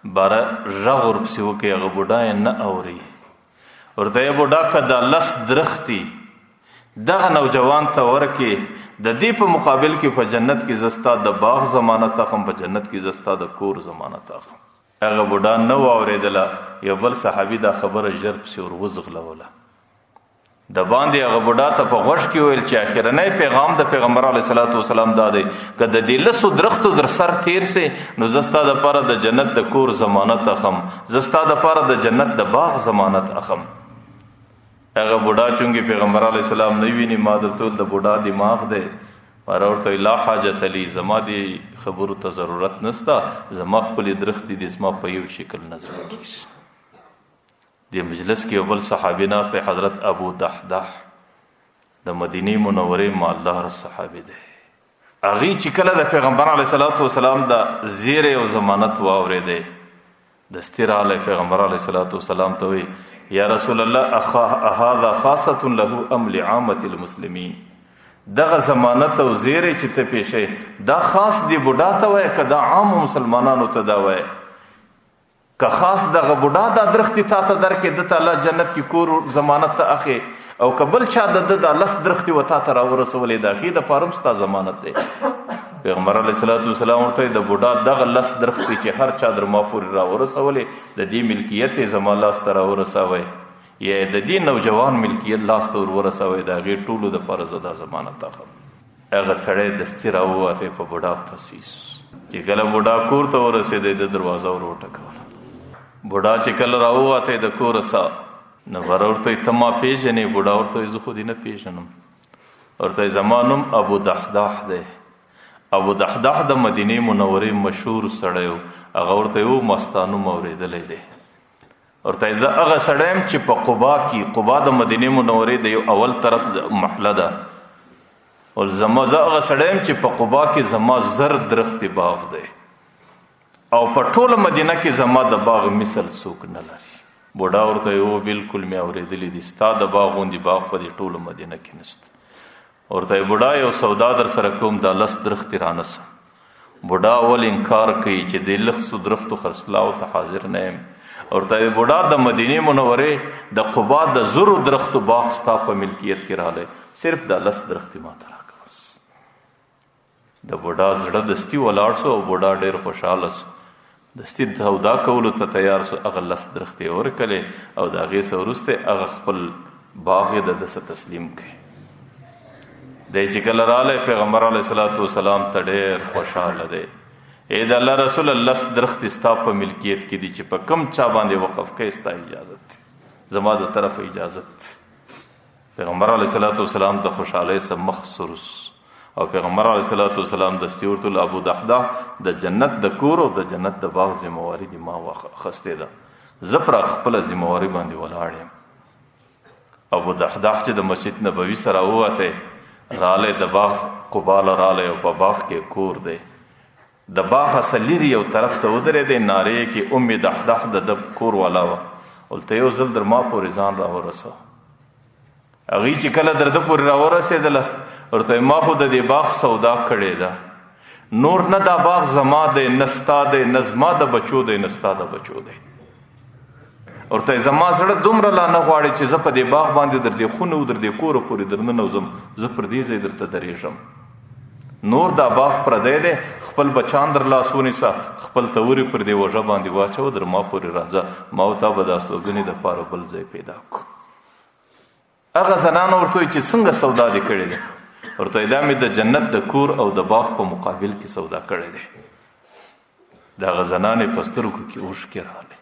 باره غږ ورپسې وکړي، هغه بوډا یې نه اوري. ورته یې بوډا که دا لس درختي دغه نوجوان ته ورکې، د دې په مقابل کې په جنت کې زه ستا د باغ ضمانت اخلم، په جنت کې زه ستا د کور ضمانت اخلم. هغه بوډا نه واورېدله. یو بل صحابي دا خبره ژر پسې ور وځغلوله. د باندې هغه بوډا ته په غوږ کې ویل چې اخرنی پیغام د پیغمبر علیه صلات وسلام دا دی که د دې لسو درختو در سر تیر سي، نو زه ستا دپاره د جنت د کور ضمانت اخم، زه ستا دپاره د جنت د باغ ضمانت اخم. هغه بوډا چونکې پیغمبر علیه السلام نه ویني، ما درته ویل د بوډا دماغ دی ورته لا حاجت لی، زما دی خبرو ته ضرورت نسته، زما خپل درخت دي زما په یو شکل نظر کیږي. د مجلس کې یو بل صحابي ناست دی، حضرت ابو دحدح د مدینه منورې ما الله صحابي دی. هغه چې کله د پیغمبر علیه الصلاۃ والسلام د زیر او ضمانت واورېده، د استراله پیغمبر علیه الصلاۃ والسلام ته وی یا رسول الله هذا خاصه له ام لعامه المسلمین، دغه ضمانت او زیر چې ته پیښې دا خاص دی بوډا ته وای که دا عام مسلمانانو ته دا وای؟ که خاص دغه بوډا دا درخت تا ته درکې د تعالی جنت کې کور ضمانت ته اخی، او قبل چا د لس درخت و تا ته راورسولې دا غي د پارم ستا ضمانت دی. پیغمبر علیه الصلاۃ والسلام ورته د بوډا دغه لس درخت چې هر چا در ما پورې راورسولې د دې ملکیت زما لاس ته راورسوي، یا د دې نوجوان ملکیت لاس ته ورسوي، دا غي ټولو د پاره زدا ضمانت اخلم. هغه سړی دستي راووته په بوډا پسیس، چې کله بوډا کور ته ورسېد د دروازه ور وټکوله. بوډا چې کله راووته د کور سره نو ورته ته ما پیژنې؟ بوډا ورته زه خو دې نه پیژنم. ورته زما نوم ابو دحدح دی. ابو دحدح د مدینه منورې مشهور سړی و، هغه ورته یو مستانو اوریدلی دی. ورته زه هغه سړی یم چې په قبا کې، قبا د مدینه منورې د یو اول طرف محله ده، او زه هغه سړی یم چې په قبا کې زما زر درخت باغ دی، او په ټوله مدینه کې زما د باغ مثل څوک نه لري. بوډا ورته یو بالکل مې اورېدلی دي، ستا د باغ غوندې باغ په دې ټوله مدینه کې نشته. ورته بوډا یو سودا در سره کوم، دا لس درخت رانسم. بوډا اول انکار کوي چې د لسو درختو خرڅلاو ته حاضر نه یم. ورته بوډا د مدینه منورې د قبا د زرو درختو باغ ستا په ملکیت کې رالی، صرف دا لس درخت ما ته راکړه. د بوډا زړه دستي ولاړ سو، او بوډا ډېر خوشحاله سو، دستي سودا کولو ته تیار سو. هغه لس درختې ورکړلې، او د هغې څه وروسته هغه خپل باغ یې د ده څه تسلیم کړي. دی چې کله رالی پیغمبر علیه الصلاۃ والسلام ته ډېر خوشحاله دی. ای د الله رسول، لس درخت ستا په ملکیت کې دي، چې په کم چا باندې وقف کوي ستا اجازت، زما د طرف اجازت. پیغمبر علیه الصلاۃ والسلام د خوشحالۍ څخه مخ سروس، او پیغمبر علیه الصلاۃ والسلام دستي ورته ویل ابو دحدح د جنت د کور او د جنت د باغ ذمہواري دي ما اخیستې ده، زه پر خپله ذمہواري باندې ولاړ یم. ابو دحدح چې د مسجد نبوي سره ووته، رالی د باغ قبال رالی، او په باغ کې کور دی. د باغ اصلي یو طرف ته ودرېدی، نارې کې ام دحدح د کور والا وه. ولته یو ځل در ما پورې ځان راورسوه. هغې چې کله در ده پورې راورسېدله، ورته ما خو د دې باغ سودا کړې ده، نور نه دا باغ زما دی، نه ستا دی، نه زما د بچو دی، نه ستا د بچو دی. ورته زما زړه دومره لا نه غواړي چې زه په دې باغ باندې در دې خونه او در دې کوره پورې در ننوځم، زه پر دې ځای درته درېږم. نور دا باغ پردی دی، خپل بچان در لاس ونیسه، خپل تورې پر دې وژه باندې واچوه، در ما پورې راځه، ما او تا به د استوګنې دپاره بل ځای پیدا کړو. هغه زنانو ورته وایي چې څنګه سودا دې کړې ده؟ ورته دا مې د جنت د کور او د باغ په مقابل کې سودا کړی دی. د هغه زنانې په سترګو کې اوښکې راغلې.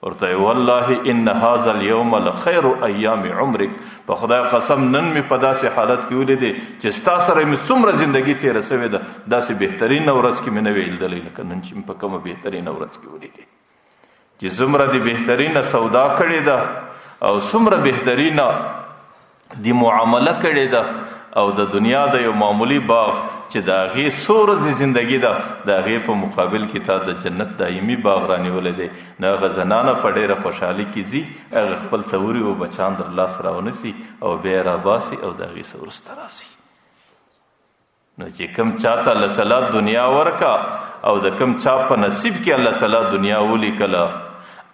ورته والله ان هذا اليوم لخير ایام عمرک، په خدای قسم نن مې په داسې حالت کې ولیدې چې ستا سره مې څومره زندګي تېره سوې ده، داسې بهترینه ورځ کې مې نه وې لیدلی لکه نن چې مې په کومه بهترینه ورځ کې ولیدې، چې څومره د بهترینه سودا کړې ده، او څومره بهترینه د معامله کړې ده، او د دنیا د یو معمولی باغ چې د هغې څو ورځې زندګي ده، د هغې په مقابل کې تا د جنت دایمي باغ رانیولی دی. نو هغه زنانه په ډېره خوشحالي کې ځي، هغه خپل توري او بچان در لاس راونیسي او بیا یې راباسي او د هغې څه وروسته راسي. نو چې کوم چا ته الله تعالی دنیا ورکا، او د کوم چا په نصیب کې الله تعالی دنیا ولیکله،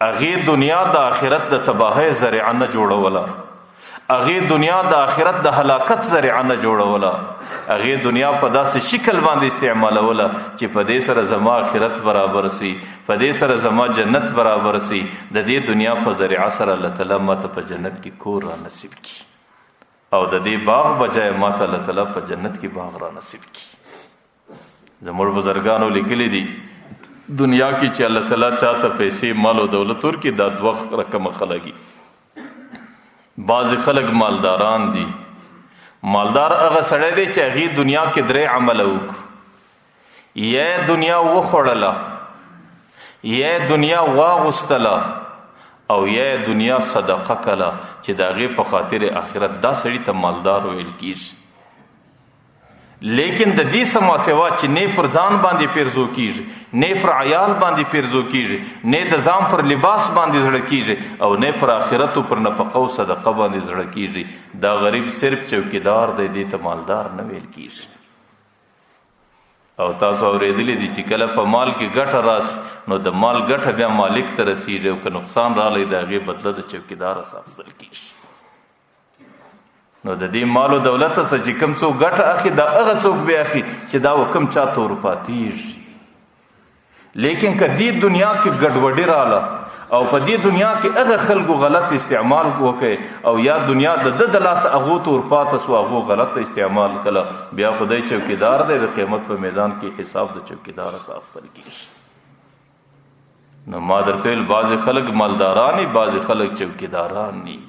هغې دنیا د آخرت د تباهۍ ذریعه نه جوړوله، هغې دنیا د آخرت د هلاکت ذریعه نه جوړوله، هغې دنیا په داسې شکل باندې استعمالوله چې په دې سره زما آخرت برابر سي، په دې سره زما جنت برابر سي. د دې دنیا په ذریعه سره الله تعالی ماته په جنت کې کور را نصیب کړي، او د دې باغ بجای ماته الله تعالی په جنت کې باغ را نصیب کړي. زموږ بزرګانو لیکلي دي دنیا کې چې الله تعالی چاته پیسې مال او دولت ورکړي، دا دوه رقمه خلک دي. بعض خلک مالداران دي، مالدار هغه سړی دی چې هغې دنیا کې 3 عمله وکړو. یا دنیا وخوړله، یا دنیا واغوستله، او یا دنیا صدقه کله چې د هغې په خاطر آخرت. دا سړي ته مالدار ویل کېږي. لیکن د دې سما سوا چې نه پر ځان باندې پیرزو کېږي، نه پر عیال باندې پیرزو کېږي، نه د ځان پر لباس باندې زړه کېږي، او نه پر آخرت او پر نفقه او صدقه باندې زړه کېږي، دا غریب صرف چوکیدار دی، دې ته مالدار نه ویل کېږي. او تاسو اورېدلی دي چې کله په مال کې ګټه راسي نو د مال ګټه بیا مالک ته رسیږي، او که نقصان راغلی د هغې بدله د چوکیدار اخیستل کېږي. نو د دې مال او دولت څخه چې کوم څوک ګټه اخلي دا هغه څوک بیا اخلي چې دا کوم چا ته ورپاتېږي. لیکن که دې دنیا کې ګډوډي راله او په دې دنیا کې هغه خلکو غلط استعمال وکړي، او یا دنیا د ده د لاسه هغو ته ورپاته سو، هغو غلط استعمال کله، بیا خدای چوکیدار دی، د قیامت په میدان کې حساب د چوکیدار څخه اخیستل کېږي. نو ما درته ویل بعضې خلک مالداران دي، بعضې خلک چوکیداران دي.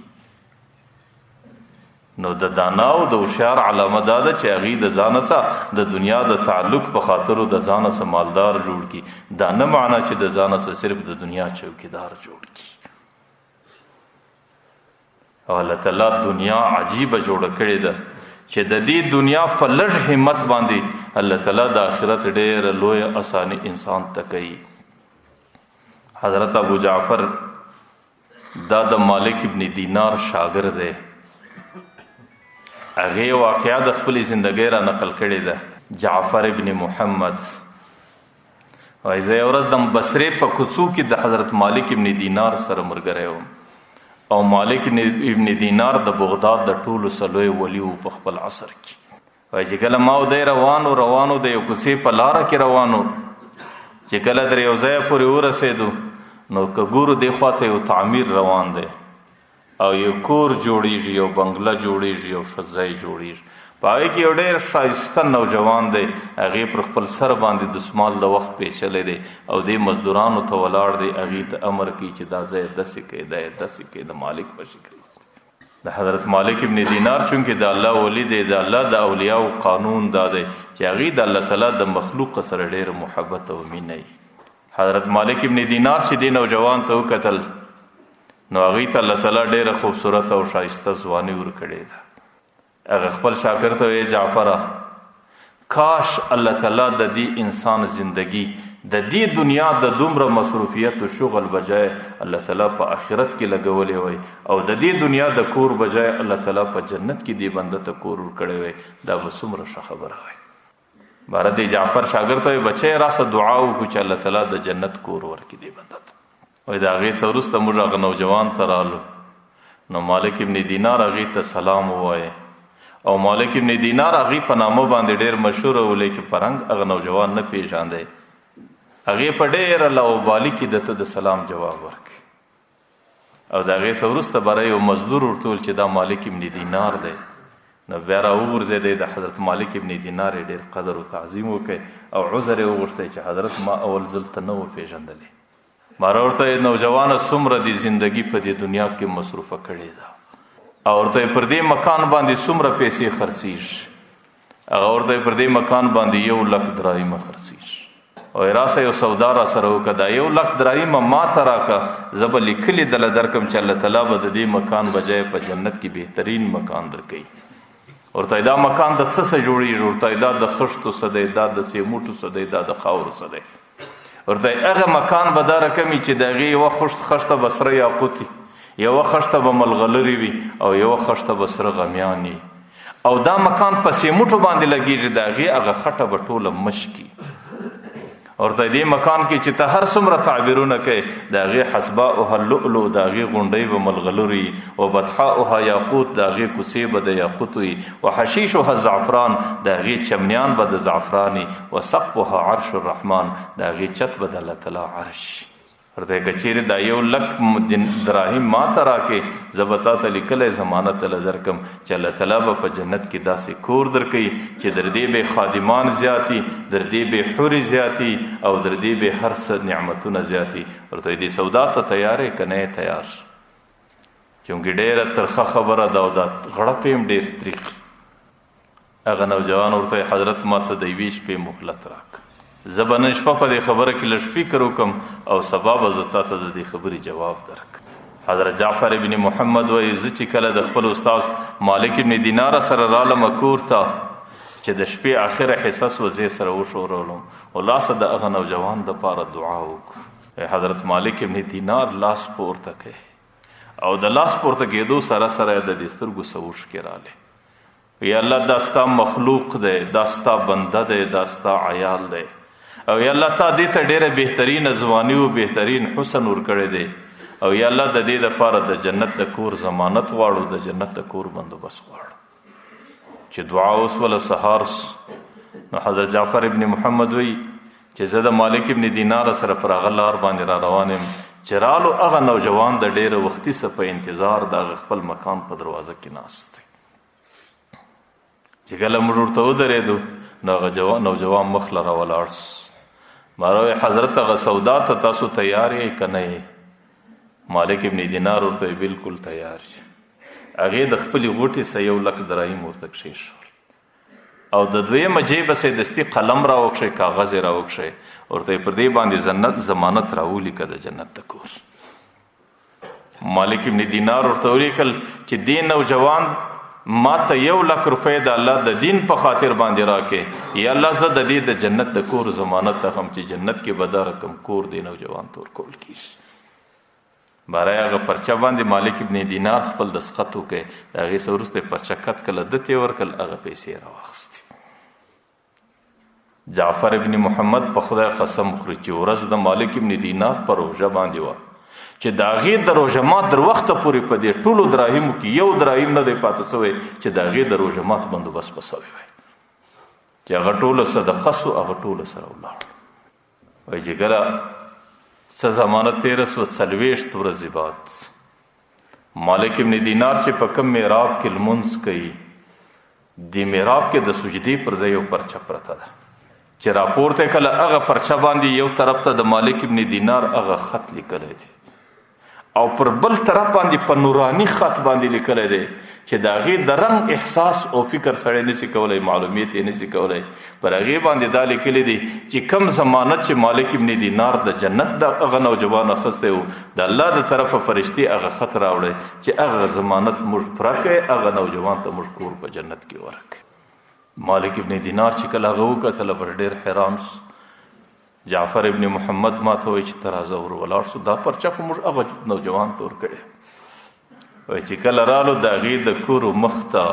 نو د دانا او د هوښیار علامه دا ده چې هغې د ځانه سه د دنیا د تعلق په خاطرو د ځانه سه مالدار جوړ کړي. دا نه معنا چې د ځانه سه صرف د دنیا چوکیدار جوړ کړي. او الله تعالی دنیا عجیبه جوړه کړې ده چې د دې دنیا په لږ همت باندې الله تعالی د آخرت ډېره لویه اساني انسان ته کوي. حضرت ابو جعفر دا د مالک ابن دینار شاګرد دی. هغې واقعه د خپلې زندګۍ را نقل کړې ده. جعفر ابن محمد وایي زه یو ورځ د بصرې په کوڅو کې د حضرت مالک ابن دینار سره ملګری وم، او مالک ابن دینار د بغداد د ټولو سلوی ولی و په خپل عصر کې. وایي چې کله ما او دی روانو د یو کوڅې په لاره کې روانو، چې کله تر یو ځایه پورې ورسېدو نو که ګورو دې خوا ته یو تعمیر روان دی، او یو کور جوړیږي، یو بنگله جوړیږي، یو ښه ځای جوړیږي. په هغې کې یو ډېر ښایسته نوجوان دی، هغې پر خپل سر باندې دسمال د وخت پیچلی دی، او دې مزدورانو ته ولاړ دی، هغې ته امر کوي چې دا ځای داسې کوي، دا یې داسې کوي، د مالک په شکل. د حضرت مالک ابن دینار چونکې د الله ولی دی، د الله د اولیاو قانون دا دی چې هغې د الله تعالی د مخلوق سره ډېر محبت او مینه وي. حضرت مالک ابن دینار چې دې نوجوان ته وکتل نو هغې ته الله تعالی ډېره خوبصورت او ښایسته ځواني ورکړې ده. هغه خپل شاګرد ته ویې جعفره کاش الله تعالی د دې انسان زندگی د دې دنیا د دومره مصروفیت و شغل بجای الله تعالی په آخرت کې لګولی وی، او د دې دنیا د کور بجای الله تعالی په جنت کې دې بنده ته کور ورکړی وی، دا به څومره ښه خبره وی. باره دې جعفر شاګرد ته وی بچی راسه دعا وکړو چې الله تعالی د جنت کور ورکړي دې بنده ته. وایي د هغې څه وروسته موږ هغه نوجوان ته رالو، نو مالک ابن دینار هغې ته سلام ووایه، او مالک ابن دینار هغې په نامه باندې ډېر مشهور و، لیکن په رنګ هغه نوجوان نه پېژاندی. هغې په ډېره لاوبالي کې ده ته د سلام جواب ورکړي، او د هغې څه وروسته بره یو مزدور ورته وویل چې دا مالک ابن دینار دی. نو بیا راوغورځېدی، د حضرت مالک ابن دینار یې ډېر قدر و تعظیم وکړي، او عذر یې وغوښتی چې حضرت ما اول ځل ته نه و پېژندلی. ما ورته نوجوانه څومره د زندگی په دې دنیا کې مصروفه کړې ده، او ورته پر دې مکان باندې څومره پیسې خرڅېږي، هغه ورته پر دې مکان باندې 1,00,000 درایمه خرڅېږي. او راسه یو سودا را سره وکړه، دا 1,00,000 درایمه ما ته راکړه، زه به لیکلي دله درکړم چې الله تعالی به د دې مکان بجای په جنت کې بهترین مکان درکوي. ورته دا مکان د څه څه جوړېږي؟ ورته دا د خښتو څه دی، دا د سیموټو څه دی، دا د خاورو څه دی. ورته هغه مکان به دا رقمي چې د هغې یوه خښته به سره یاقوت وي، یوه خښته به ملغلرې وي، او یوه خښته به سره غمیان وي، او دا مکان په سیموټو باندې لګېږي، د هغې هغه خټه به ټوله مشکي. ورته دې مکان کې چې ته هر څومره تعبیرونه کوي، د هغې حسباؤها اللؤلؤ، د هغې غونډۍ به ملغلر وي، و بطحاؤها یاقوت، د هغې کوڅې به د یاقوت وي، و حشیشها الزعفران، د هغې چمنیان به د زعفران وي، و سقفها عرش الرحمن، د هغې چت به د الله تعالی عرش. ورته که چیرې دا 1,00,000 دراهم ما ته راکړې، زه به تا ته لیکلی ضمانت له درکړم چې الله تعالی به په جنت کې داسې کور درکوي چې در دې به خادمان زیاتي، در دې به حورې زیاتي، او در دې به هر څه نعمتونه زیاتي. ورته دې سودا ته تیار یې که نه یې تیار؟ چونکې ډېره ترخه خبره ده، او دا غړپ یې هم ډېر تریخ. هغه نوجوان ورته حضرت ما ته د یوې شپې مهلت راکړه، زه به نن شپه په دې خبره کې لږ فکر وکړم او سبا به زه تا ته د دې خبرې جواب درکړم. حضرت جعفر ابن محمد وایي زه چې کله د خپل استاد مالک ابن دینار سره رالم کور ته چې د شپې آخره حصه سوه، زه سره وشورولم او لاسه د هغه نوجوان دپاره دعا وکړو. حضرت مالک ابن دینار لاس پورته کړی او د لاس پورته کېدو سره سره د دې سترګو څه اوښکې راغلې. یا الله دا ستا مخلوق دی، دا ستا بنده دی، دا ستا عیال دی، او یا الله تا دې ته ډېره بهترین ځواني او بهترین حسن ورکړی دی، او یا الله د دې دپاره د جنت د کور ضمانت غواړو، د جنت د کور بندوبست غواړو. چې دعا وسوله سهار نو حضرت جعفر ابن محمد وی چې زه د مالک ابن دینار سره پر هغه لار باندې را روان یم چې رالو هغه نوجوان د ډېره وختي څه په انتظار د هغه خپل مکان په دروازه کې ناست دی. چې کله موږ ورته ودرېدو نو هغه نوجوان مخ له راولاړ ما راوی حضرت هغه سودا ته تاسو تیار یې که نه یې؟ مالک ابن دینار ورته بالکل تیار شي. هغې د خپلې غوټې څه 1 لک دراهم ورته کښېښول او د دویمه جیبه څه دستي قلم راوکښی، کاغذ یې راوکښی، ورته پر دې باندې ضمانت راولیکه د جنت د کور. مالک ابن دینار ورته ولیکل چې دې نوجوان ما ته 1 لک روپۍ د الله د دین په خاطر باندې راکې، یا الله زه د دې د جنت د کور ضمانت اخلم چې جنت کې به دا رقم کور دی نوجوان ته ورکول کېږي. باره هغه پرچه باندې مالک ابن دینار خپل دستخط وکړی، د هغې څه وروسته یې پرچه کت کړله، ده ته یې ورکړل، هغه پیسې راواخیستې. جعفر ابن محمد په خدای قسم خوري چې ورځ د مالک ابن دینار په روژه باندې وه چې د هغې د روژه مات در وخته پورې په دې ټولو دراهمو کې 1 دراهم نه دی پاته سوی چې د هغې د روژه مات بندوبست به سوی وی، چې هغه ټوله صدقه سو، هغه ټوله سره ولاړ. وایي چې کله څه زمانه تېره سوه 40 ورځې بعد مالک ابن دینار چې په کوم محراب کې لمونځ کوي، دې محراب کې د سجدې پر ځای یو پرچه پرته ده چې راپورته کله هغه پرچه باندې یو طرف ته د مالک ابن دینار هغه خط لیکلی دی او پر بل طرف باندې په نوراني خط باندې لیکلی دی چې د هغې د رنګ احساس او فکر سړی نشي کولی، معلومیت یې نشي کولی. پر هغې باندې دا لیکلی دی چې کم ضمانت چې مالک ابن دینار د جنت د هغه نوجوان اخیستی و، د الله د طرفه فرشتې هغه خط راوړی چې هغه ضمانت موږ پوره کړی، هغه نوجوان ته موږ کور په جنت کې ورکړی. مالک ابن دینار چې کله هغه وکتله پر ډېر حیران سو. جعفر ابن محمد ما ته وایي چې ته راځه ور ولاړ سو، دا پرچه خو موږ هغه نوجوان ته ورکړې. وایي چې کله رالو د هغې د کورو مخ ته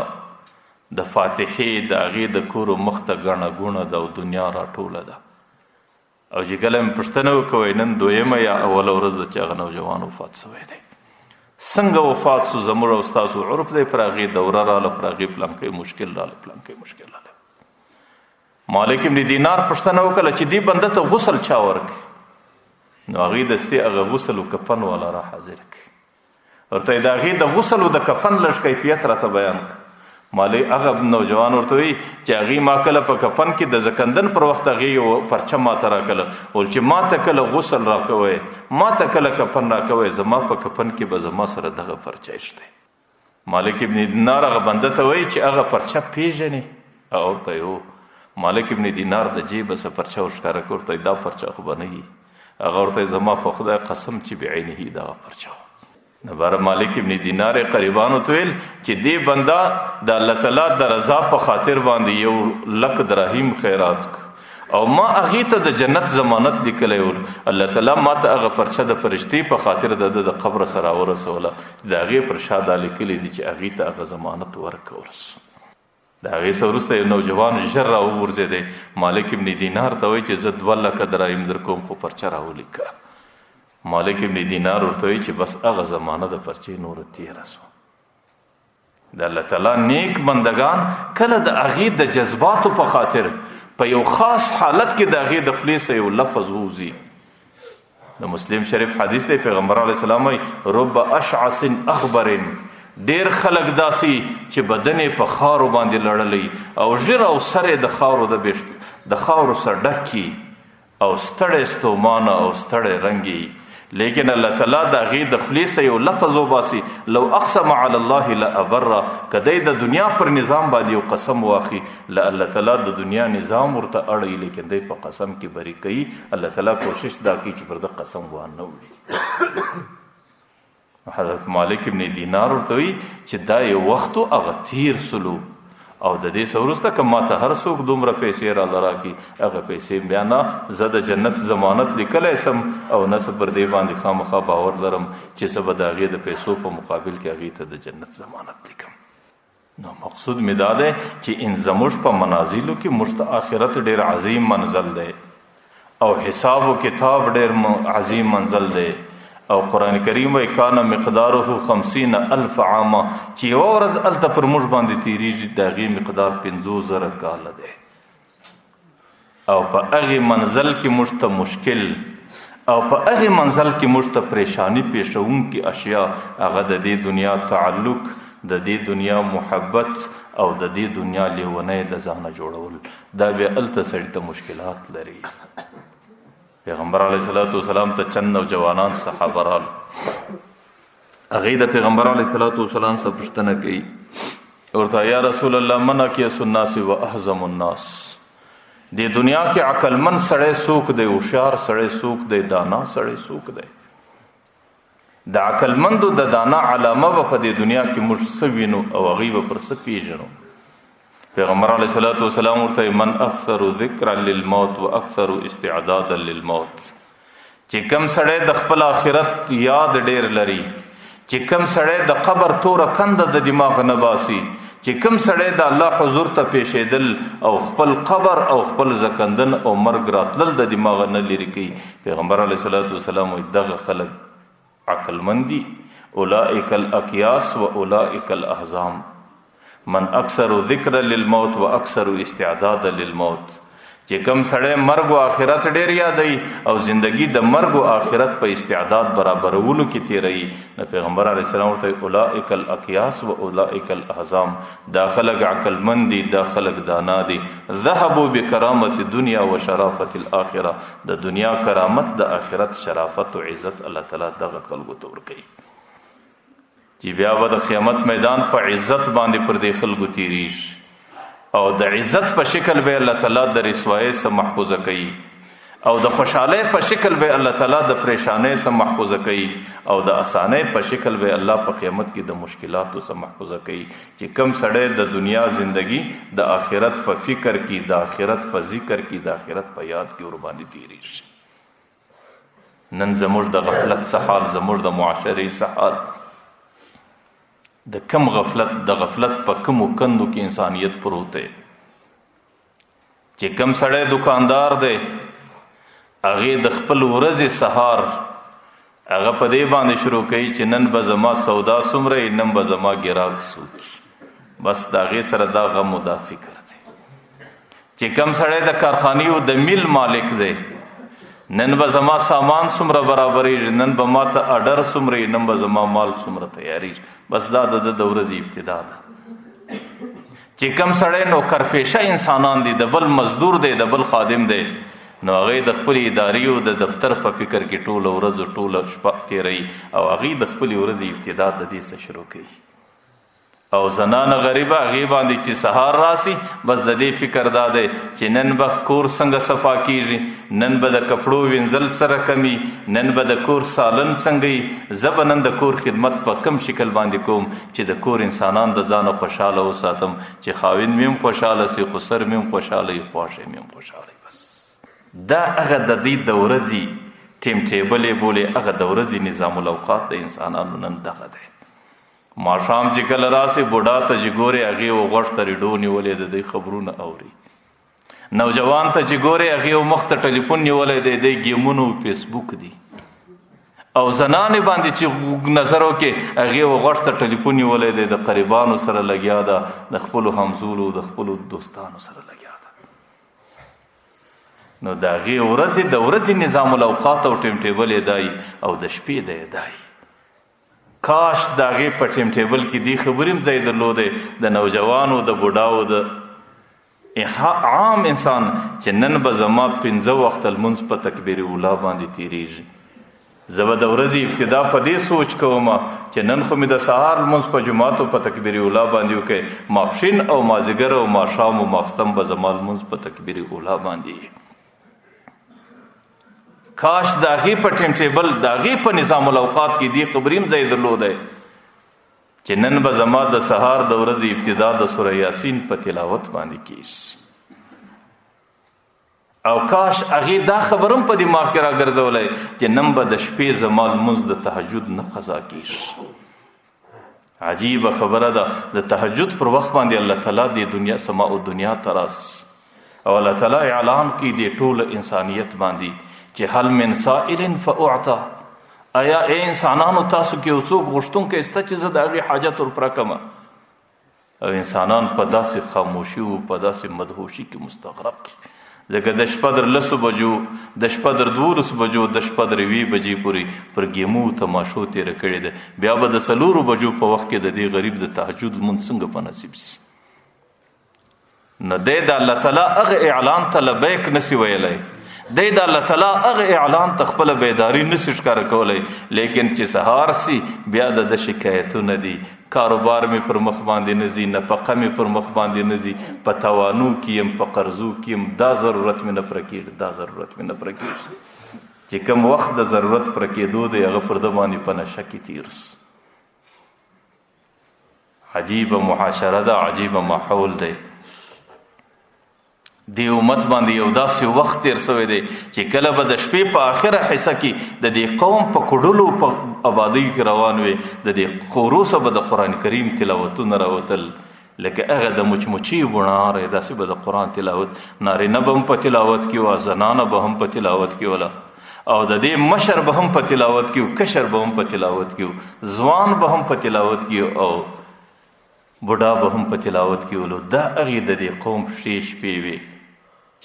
د فاتحې د هغې د کورو مخ ته ګڼه ګوڼه ده او دنیا راټوله ده، او چې کله مې پوښتنه وکړه نن دوهمه یا اوله ورځ ده چې هغه نوجوان وفات سوی دی. څنګه وفات سو؟ زموږ او ستاسو عرف دی، پر هغې دوره راله، پر هغې پلانکی مشکل راله، پلانکی مشکل راله. مالک ابن دینار پوښتنه وکړه چې دې بنده ته غسل چا ورکړي؟ نو هغې دستې هغه غسل و کفن والا را حاضر کړي، ورته یې د هغې د غسل و د کفن لږ کیفیت راته بیان کړه. مالک هغه نوجوان ورته وایي چې هغې ما کله په کفن کې د زکندن پر وخت هغې یو پرچه ماته راکړله، ول چې ما ته کله غسل راکوی، ما ته کله کفن راکوی، زما په کفن کې به زما سره دغه پرچه ایښتی. مالک ابن دینار هغه بنده ته وایي چې هغه پرچه پېژنې؟ هغه ورته یې مالک ابن دینار د جیبه څه پرچه ورښکاره کړ، ورته دا پرچه خو به نه وي. هغه ورته زما په خدای قسم چې بعینه دغه پرچه و. نو باره مالک ابن دینار قریبانو ته ویل چې دې بنده د الله تعالی د رضا په خاطر باندې 1 لک دراهم خیرات او ما هغې ته د جنت ضمانت لیکلی و، الله تعالی ما ته هغه پرچه د فرشتې په خاطر د قبر سره ورسوله، د هغې پر شا دا لیکلی دي چې هغې ته هغه ضمانت ورکول سو. د هغې څه وروسته یو نوجوان ژر را وغورځېدی، مالک ابن دینار ته وایي چې زه 2 لکه دراهم در کوم خو پرچه راولیکه. مالک ابن دینار ورته وایي چې بس هغه زمانه د پرچې نوره تېره سوه. د الله تعالی نیک بندگان کله د هغې د جذباتو په خاطر په یو خاص حالت کې د هغې د خولې څه یو لفظ ووځي. د مسلم شریف حدیث دی، پیغمبر علیه السلام وایي رب اشعث اخبر، ډیر خلک داسي چې بدن په خاورو باندې لړلی او ژر او سر د خاورو سره ډک کي او ستړی ستومانه او ستړی رنګي لیکن الله تعالی د هغې د خولې څخه یو لفظ وباسي، لو اقسم علی الله لابره، که دی د دنیا پر نظام باندې یو قسم واخلي، الله تعالی د دنیا نظام ورته اړوي، لیکن دی په قسم کې بری کوي. الله تعالی کوشش دا کوي چې پر د قسم وانه وړي. حضرت مالک ابن دینار ورته وایي چې دا یو وخت هغه تیر سلو، او د دې څه وروسته که ما ته هر څوک دومره پیسې راله راکړي، هغه پیسې بیا نه زه د جنت ضمانت لیکلی سم، او نه څه پر دې باندې خامخا باور لرم چې څه به د هغې د پیسو په مقابل کې هغې ته د جنت ضمانت لیکم. نو مقصود مې دا دی چې زموږ په منازلو کې موږ ته آخرت ډېر عظیم منزل دی، او حساب و کتاب ډېر عظیم منزل دی. او قرآن کریم وایي کان مقداره 50,000 عامه، چې یوه ورځ هلته پر موږ باندې تېرېږي د هغې مقدار 50,000 کاله دی. او په هغې منزل کې موږ ته مشکل، او په هغې منزل کې موږ ته پریشانی پیښوونکي اشیا، هغه د دې دنیا تعلق، د دې دنیا محبت، او د دې دنیا لیونی د ځانه جوړول، دا بیا هلته سړي ته مشکلات لري. پیغمبر علیه الصلاۃ والسلام ته چند نوجوانان صحابه رال، هغې د پیغمبر علیه الصلاۃ والسلام څخه پوښتنه کوي، ورته یا رسول الله من اکیس الناس و احزم الناس، دې دنیا کې عقلمند سړی څوک دی، هوښیار سړی څوک دی، دانا سړی څوک دی؟ د عقلمندو د دانا علامه به په دې دنیا کې موږ څه وینو، او هغوی به پر څه پیژنو؟ پیغمبر علیه الصلاۃ والسلام ورته من اکثر ذکرا للموت و اکثر استعدادا للموت، چې کم سړی د خپل آخرت یاد ډېر لري، چې کم سړی د قبر توره کنده د دماغ نه باسي، چې کم سړی د الله حضور ته پیښېدل او خپل قبر او خپل زکندن او مرګ راتلل د دماغ نه لرې کوي. پیغمبر علیه الصلاۃ والسلام وایي دغه خلک عقلمند دي، اولئک الاکیاس و اولئک الاحزام، من اکثر ذکر للموت و اکثر استعداد للموت، چې کم سړی مرګ و آخرت ډېر یادوي او زندگی د مرګ و آخرت په استعداد برابرولو کې تیروي. نو پیغمبر علیه السلام ورته اولئک الاکیاس و اولئک الاحزام، دا خلق عقلمند دي، دا خلق دانا دي. ذهبوا بکرامت دنیا و شرافت الاخره، د دنیا کرامت د آخرت شرافت و عزت الله تعالی دغه خلقو ته ورکوي، چې بیا به د قیامت میدان په عزت باندې پر دې خلکو تیریږي، او د عزت په شکل به الله تعالی د رسوایۍ څخه محفوظه کوي، او د خوشحالۍ په شکل به الله تعالی د پریشانۍ څخه محفوظه کوي، او د اسانۍ په شکل به الله په قیامت کې د مشکلاتو څخه محفوظه کوي. چې کم سړی د دنیا زندگی د آخرت په فکر کې، د آخرت په ذکر کې، د آخرت په یاد کې ور باندې تیریږي. نن زموږ د غفلت څه حال، زموږ د معاشرې څه حال، د کم غفلت، د غفلت په کمو کندو کې انسانیت پروت دی. چې کم سړی دکاندار دی، هغې د خپل ورځې سهار هغه په دې باندې شروع کوي چې نن به زما سودا څومره، نن به زما ګراک څوک، بس د هغې سره دا غم و دا فکر دی. چې کم سړی د کارخانې او د میل مالک دی، نن به زما سامان څومره برابرېږي، نن به ما ته اډر څومره، نن به زما مال څومره تیارېږي، بس دا د ورځې ابتدا ده. چې کم سړی نوکرپېشه انسانان دي، د بل مزدور دی، د بل خادم دی، نو هغې د خپلې ادارې او د دفتر په فکر کې ټوله ورځ ټوله شپه تېروي، او هغې د خپلې ورځې ابتدا د دې څه شروع کوي. او زنانه غریبه هغې باندې چې سهار راسي، بس د دې فکر دا دی چې نن به کور څنګه صفا کېږي، نن به د کپړو وینځل سره کمي، نن به د کور سالن څنګه وي، زه به نن د کور خدمت په کم شکل باندې کوم چې د کور انسانان د ځانه خوشحاله وساتم، چې خاوند مې هم خوشحاله سي، خو سر مې هم خوشحاله وي، خواښې مې هم خوشحاله وي. بس دا هغه د دې د ورځې ټیم ټیبل یې بولې، هغه د ورځې نظام الاوقات د انسانانو نن دغه دی. ماښام چې کله راسي، بوډا ته چې ګورې هغې و غوږ ته ریډو نیولې د دې خبرونه اوري، نوجوان ته چې ګورې هغې و مخ ته ټلیفون نیولی دی، د ګیمونو فیسبوک دي، او زنانې باندې چې نظر وکړې هغې و غوږ ته ټلیفون نیولی دی، د قریبانو سره لګیا ده، د خپلو همزولو د خپلو دوستانو سره لګیا ده. نو د هغې ورځې د ورځې نظام الاوقات او ټیم ټیبل یې دای، او د شپې دی دای. کاش د هغې په ټیم ټیبل کې دې خبرې هم ځای درلودی، د نوجوانو، د بوډاو، د عام انسان چې نن به زما 5 وخته لمونځ په تکبیر اوله باندې تېرېږي، زه به د ورځې ابتدا په دې سوچ کوم چې نن خو مې د سهار لمونځ په جوماتو په تکبیر اوله باندې وکړئ، ماپښین او مازدیګر او ماښام او ماخستن به زما لمونځ په تکبیر اوله باندې. کاش د هغې په ټیم ټیبل د هغې په نظام الاوقات کې دې خبرې هم ځای درلودی چې نن به زما د سهار د ورځې ابتدا د سوره یاسین په تلاوت باندې کیږي، او کاش هغې دا خبر هم په دماغ کې راګرځولی چې نن به د شپې زما لمونځ د تهجد نه قضا کیږي. عجیبه خبره ده، د تهجد پر وخت باندې الله تعالی د دنیا سما او دنیا ته راس او الله تعالی اعلان کوي د ټول انسانیت باندې چې هل من سائل فاعطى، آیا ای انسانانو تاسو کې یو څوک غوښتونکی شته چې زه د هغې حاجت ورپوره کړم؟ او انسانان په داسې خاموشي او په داسې مدهوشي کې مستغرق، ځکه د شپه در 10 بجو، د شپه در 12 بجو، د شپه در 2 بجې پورې پر ګیمو تماشو تېره کړې ده، بیا به د 4 بجو په وخت کې د دې غریب د تهجد لمونځ څنګه په نصیب سي؟ نو دی د الله تعالی هغه اعلان ته لبیک نسی ویلی، دی د الله تعالی هغه اعلان ته خپله بیداري نسی ښکاره کولی، لیکن چې سهار سي بیا د شکایتونه دي، کاروبار مې پر مخ باندې نه ځي، نفقه مې پر مخ باندې نه ځي، په توانو کې یم، په قرضو کې یم، دا ضرورت مې نه پوره کېږي، دا ضرورت مې نه پوره کېږي. چې کوم وخت د ضرورت پوره کېدو دی هغه پر ده باندې په نشه کې تېر سو. عجیبه معاشره ده، عجیبه ماحول دی. دی امت باندې یو داسې وخت تیر شوی دی چې کله به د شپې په آخره حصه کې د دې قوم په کډلو په آبادیو کې روان وي، د دې خروسه به د قرآن کریم تلاوتونه راوتل، لکه هغه د مچمچي بڼاره داسې به د قرآن تلاوت، نارینه به هم په تلاوت کې وه، زنانه به هم په تلاوت کې وله، او د دې مشر به هم په تلاوت کې و، کشر به هم په تلاوت کې و، ځوان به هم په تلاوت کې او بوډا به هم په تلاوت کې ولو. دا هغې د دې قوم ښې شپې وي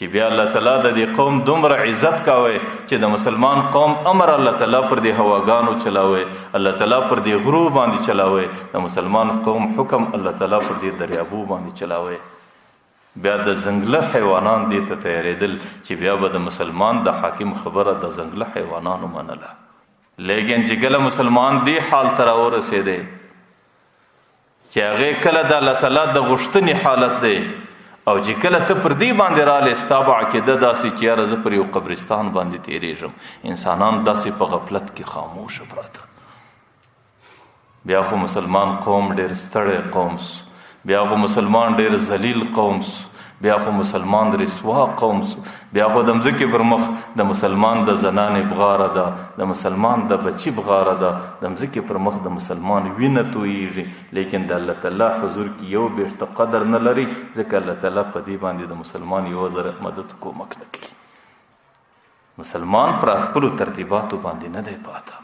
چې بیا الله تعالی د دې قوم دومره عزت کاوه چې د مسلمان قوم امر الله تعالی پر دې هواګانو چلاوه، الله تعالی پر دې غرو باندې چلاوه، د مسلمان قوم حکم الله تعالی پر دې دریابو باندې چلاوه. بیا د ځنګله حیوانان دې ته تیارېدل چې بیا به د مسلمان د حاکم خبره د ځنګله حیوانانو منله، لیکن چې کله مسلمان دې حال ته راورسېدی چې هغې کله د الله تعالی د غوښتنې حالت دی او چې کله ته پر دې باندې رالی ستا به عقیده داسې چې یاره زه پر یو قبرستان باندې تېرېږم، انسانان داسې په غفلت کې خاموشه پراته. بیا خو مسلمان قوم ډېر ستړی قوم سو، بیا خو مسلمان ډېر ذلیل قوم سو، بیا خو مسلمان رسوا قوم سو، بیا خو د مځکې پر مخ د مسلمان د زنانې بغاره ده، د مسلمان د بچي بغاره ده، د مځکې پر مخ د مسلمان وینه تویږي، لیکن د الله تعالی حضور کې یو بیشته قدر نه لري، ځکه الله تعالی په دې باندې د مسلمان یو ذره مدد کومک نه کوي. مسلمان پر خپلو ترتیباتو باندې نه دی پاته.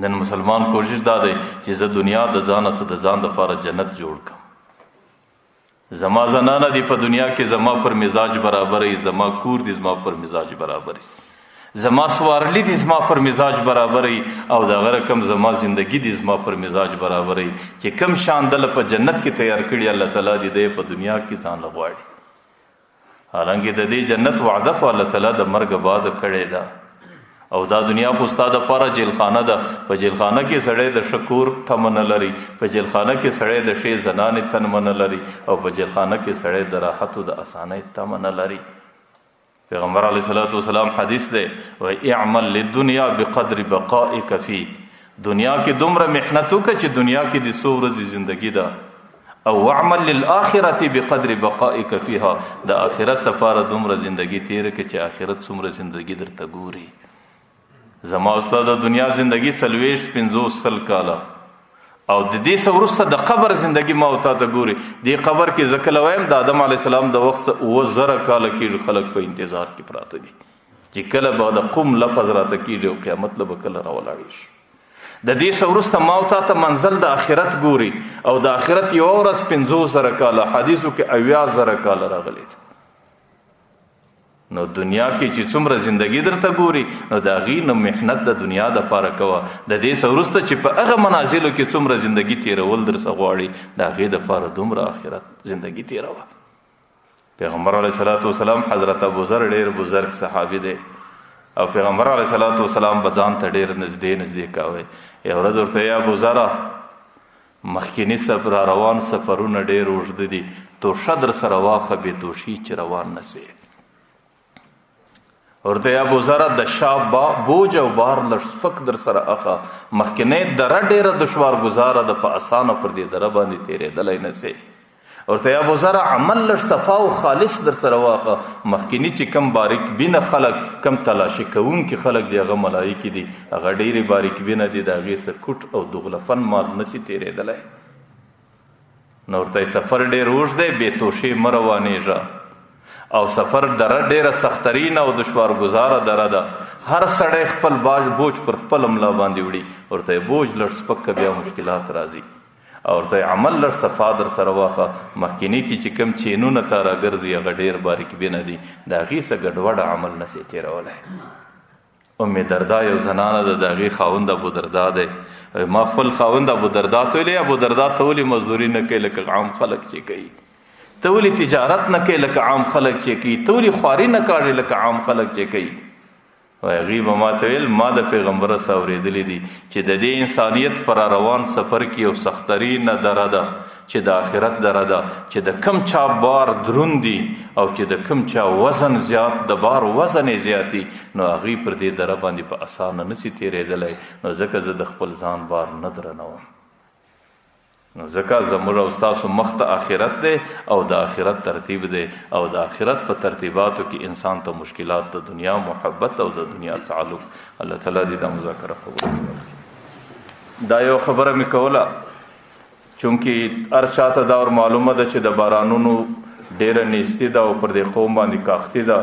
نن مسلمان کوشش دا دی چې زه دنیا د ځانه څه د ځان دپاره جنت جوړ کړم، زما زنانه دی په دنیا کې زما پر مزاج برابرې، زما کور دی زما پر مزاج برابرې، زما سوارلی دی زما پر مزاج برابرې، او دغه رقم زما زندگی دی زما پر مزاج برابرې، چې کم شان دله په جنت کې تیار کړي الله تعالی دی دی په دنیا کې ځان لغواړي. حالانکه د دې جنت وعده خو الله تعالی د مرګ بعد کړې ده، او دا دنیا خو ستا دپاره جیلخانه ده، په جیلخانه کې سړی د شکور تمه نه لري، په جیلخانه کې سړی د ښې زنانې تمه نه لري، او په جیلخانه کې سړی د راحت او د اسانۍ تمه نه لري. پیغمبر علیه الصلاۃ والسلام حدیث دی و اعمل للدنیا بقدر بقائک فی، دنیا کې دومره محنت وکړه چې دنیا کې د څو ورځې زندگی ده، او واعمل للآخرة بقدر بقائک فیها، د آخرت لپاره دومره زندگی تیره کړه چې آخرت څومره زندگی درته ګوري. زما استاد د دنیا زندگی 40-50 کاله، او د دې څه وروسته د قبر زندگی ما او تا ته ګوري. دې قبر کې زه کله وایم د آدم علیه السلام د وخت څخه 7000 کاله کېږي خلک په انتظار کې پراته دي چې کله به د قوم لفظ راته کېږي او قیامت به کله راولاړېږي. د دې څه وروسته ما او تا ته منزل د آخرت ګوري، او د آخرت یوه ورځ 500 کاله، حدیثو کې 80,000 کاله راغلی ده. نو دنیا کې چې څومره زندگی درته ګوري، نو د هغې نه محنت د دنیا دپاره کوه، د دې څه وروسته چې په هغه منازلو کې څومره زندگی تیرول درڅه غواړي، د هغې دپاره دومره آخرت زندگی تیروه. پیغمبر علیه الصلاۃ والسلام حضرت ابوذر ډېر بزرګ صحابي دی، او پیغمبر علیه الصلاة والسلام به ځان ته ډېر نږدې کاوه. یو ورځ ورته یا ابوذره مخکینی سفر روان سفرونه ډېر اوږده دي، توشه در سره واخه بې توشي چې روان نه سې. ورته یا ابوذره د شا بوج او بار لږ سپک در سره اخه، مخکینی دره ډېره دشوار ګزاره ده، په اسانه پر دې دره باندې تېرېدلی نه سې. ورته یا ابوذره عمل لږ صفا او خالص در سره واخه، مخکینی چې کم باریک بینه خلک، کم تلاشي کوونکي خلک دي، هغه ملایکې دي، هغه ډېرې باریک بینه دي، د هغې څه کوټ او دغلفن مال نسي تېرېدلی. نو ورته سفر ډېر اوږد دی، بې توشې مه روانېږه، او سفر دره ډېره سخترینه او دشوار ګزاره دره ده. هر سړی خپل بوج پر خپل ملا باندې وړي. ورته بوج لږ سپک که بیا مشکلات راځي. او ورته عمل لږ صفا در سره واخه، مخکینی کې چې کوم چینونه تا راګرځي هغه ډېر باریک بینه دي، د هغې څه ګډوډه عمل نسي تېرولی. ام دردا یو زنانه ده، د هغې خاوند ابودردا دی. ما خپل خاوند ابودردا ته ویلې ابودردا ته ولې مزدوري نه کوي لکه عام خلک چې کوي؟ ته ولې تجارت نه کوي لکه عام خلک چې کوي؟ ته ولې خواري نه کاږې لکه عام خلک چې کوي؟ وایي هغې به ما ته ویل ما د پیغمبره څه اورېدلي دي چې د دې انسانیت پر روان سفر کې یو سخترینه دره ده چې د آخرت دره ده، چې د کم چا بار دروند دي او چې د کم چا وزن زیات، د بار وزن یې زیاتي، نو هغې پر دې دره باندې په اسانه نسي تېرېدلی. نو ځکه زه د خپل ځان بار نه درنوم. نو ځکه زموږ او ستاسو مخ ته آخرت دی او د آخرت ترتیب دی، او د آخرت په ترتیباتو کې انسان ته مشکلات، د دنیا محبت او د دنیا تعلق. الله تعالی دې دا مذاکره قبول کړي. دا یو خبره مې کوله چونکې هر چاته دا ور معلومه ده چې د بارانونو ډېره نیستي ده او پر دې قوم باندې کاختي ده،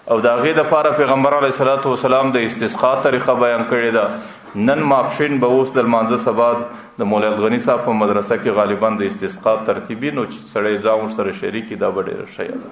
او د هغې دپاره پیغمبر علیه الصلاة والسلام د استسقا طریقه بیان کړې ده. نن ماپښین به اوس د لمانځه سبا د مولوی غني صاحب په مدرسه کې غالبا د استسقا ترتیبي، نو چې سړی ځان ورسره شریک کړي دا به ډېره ښه ده.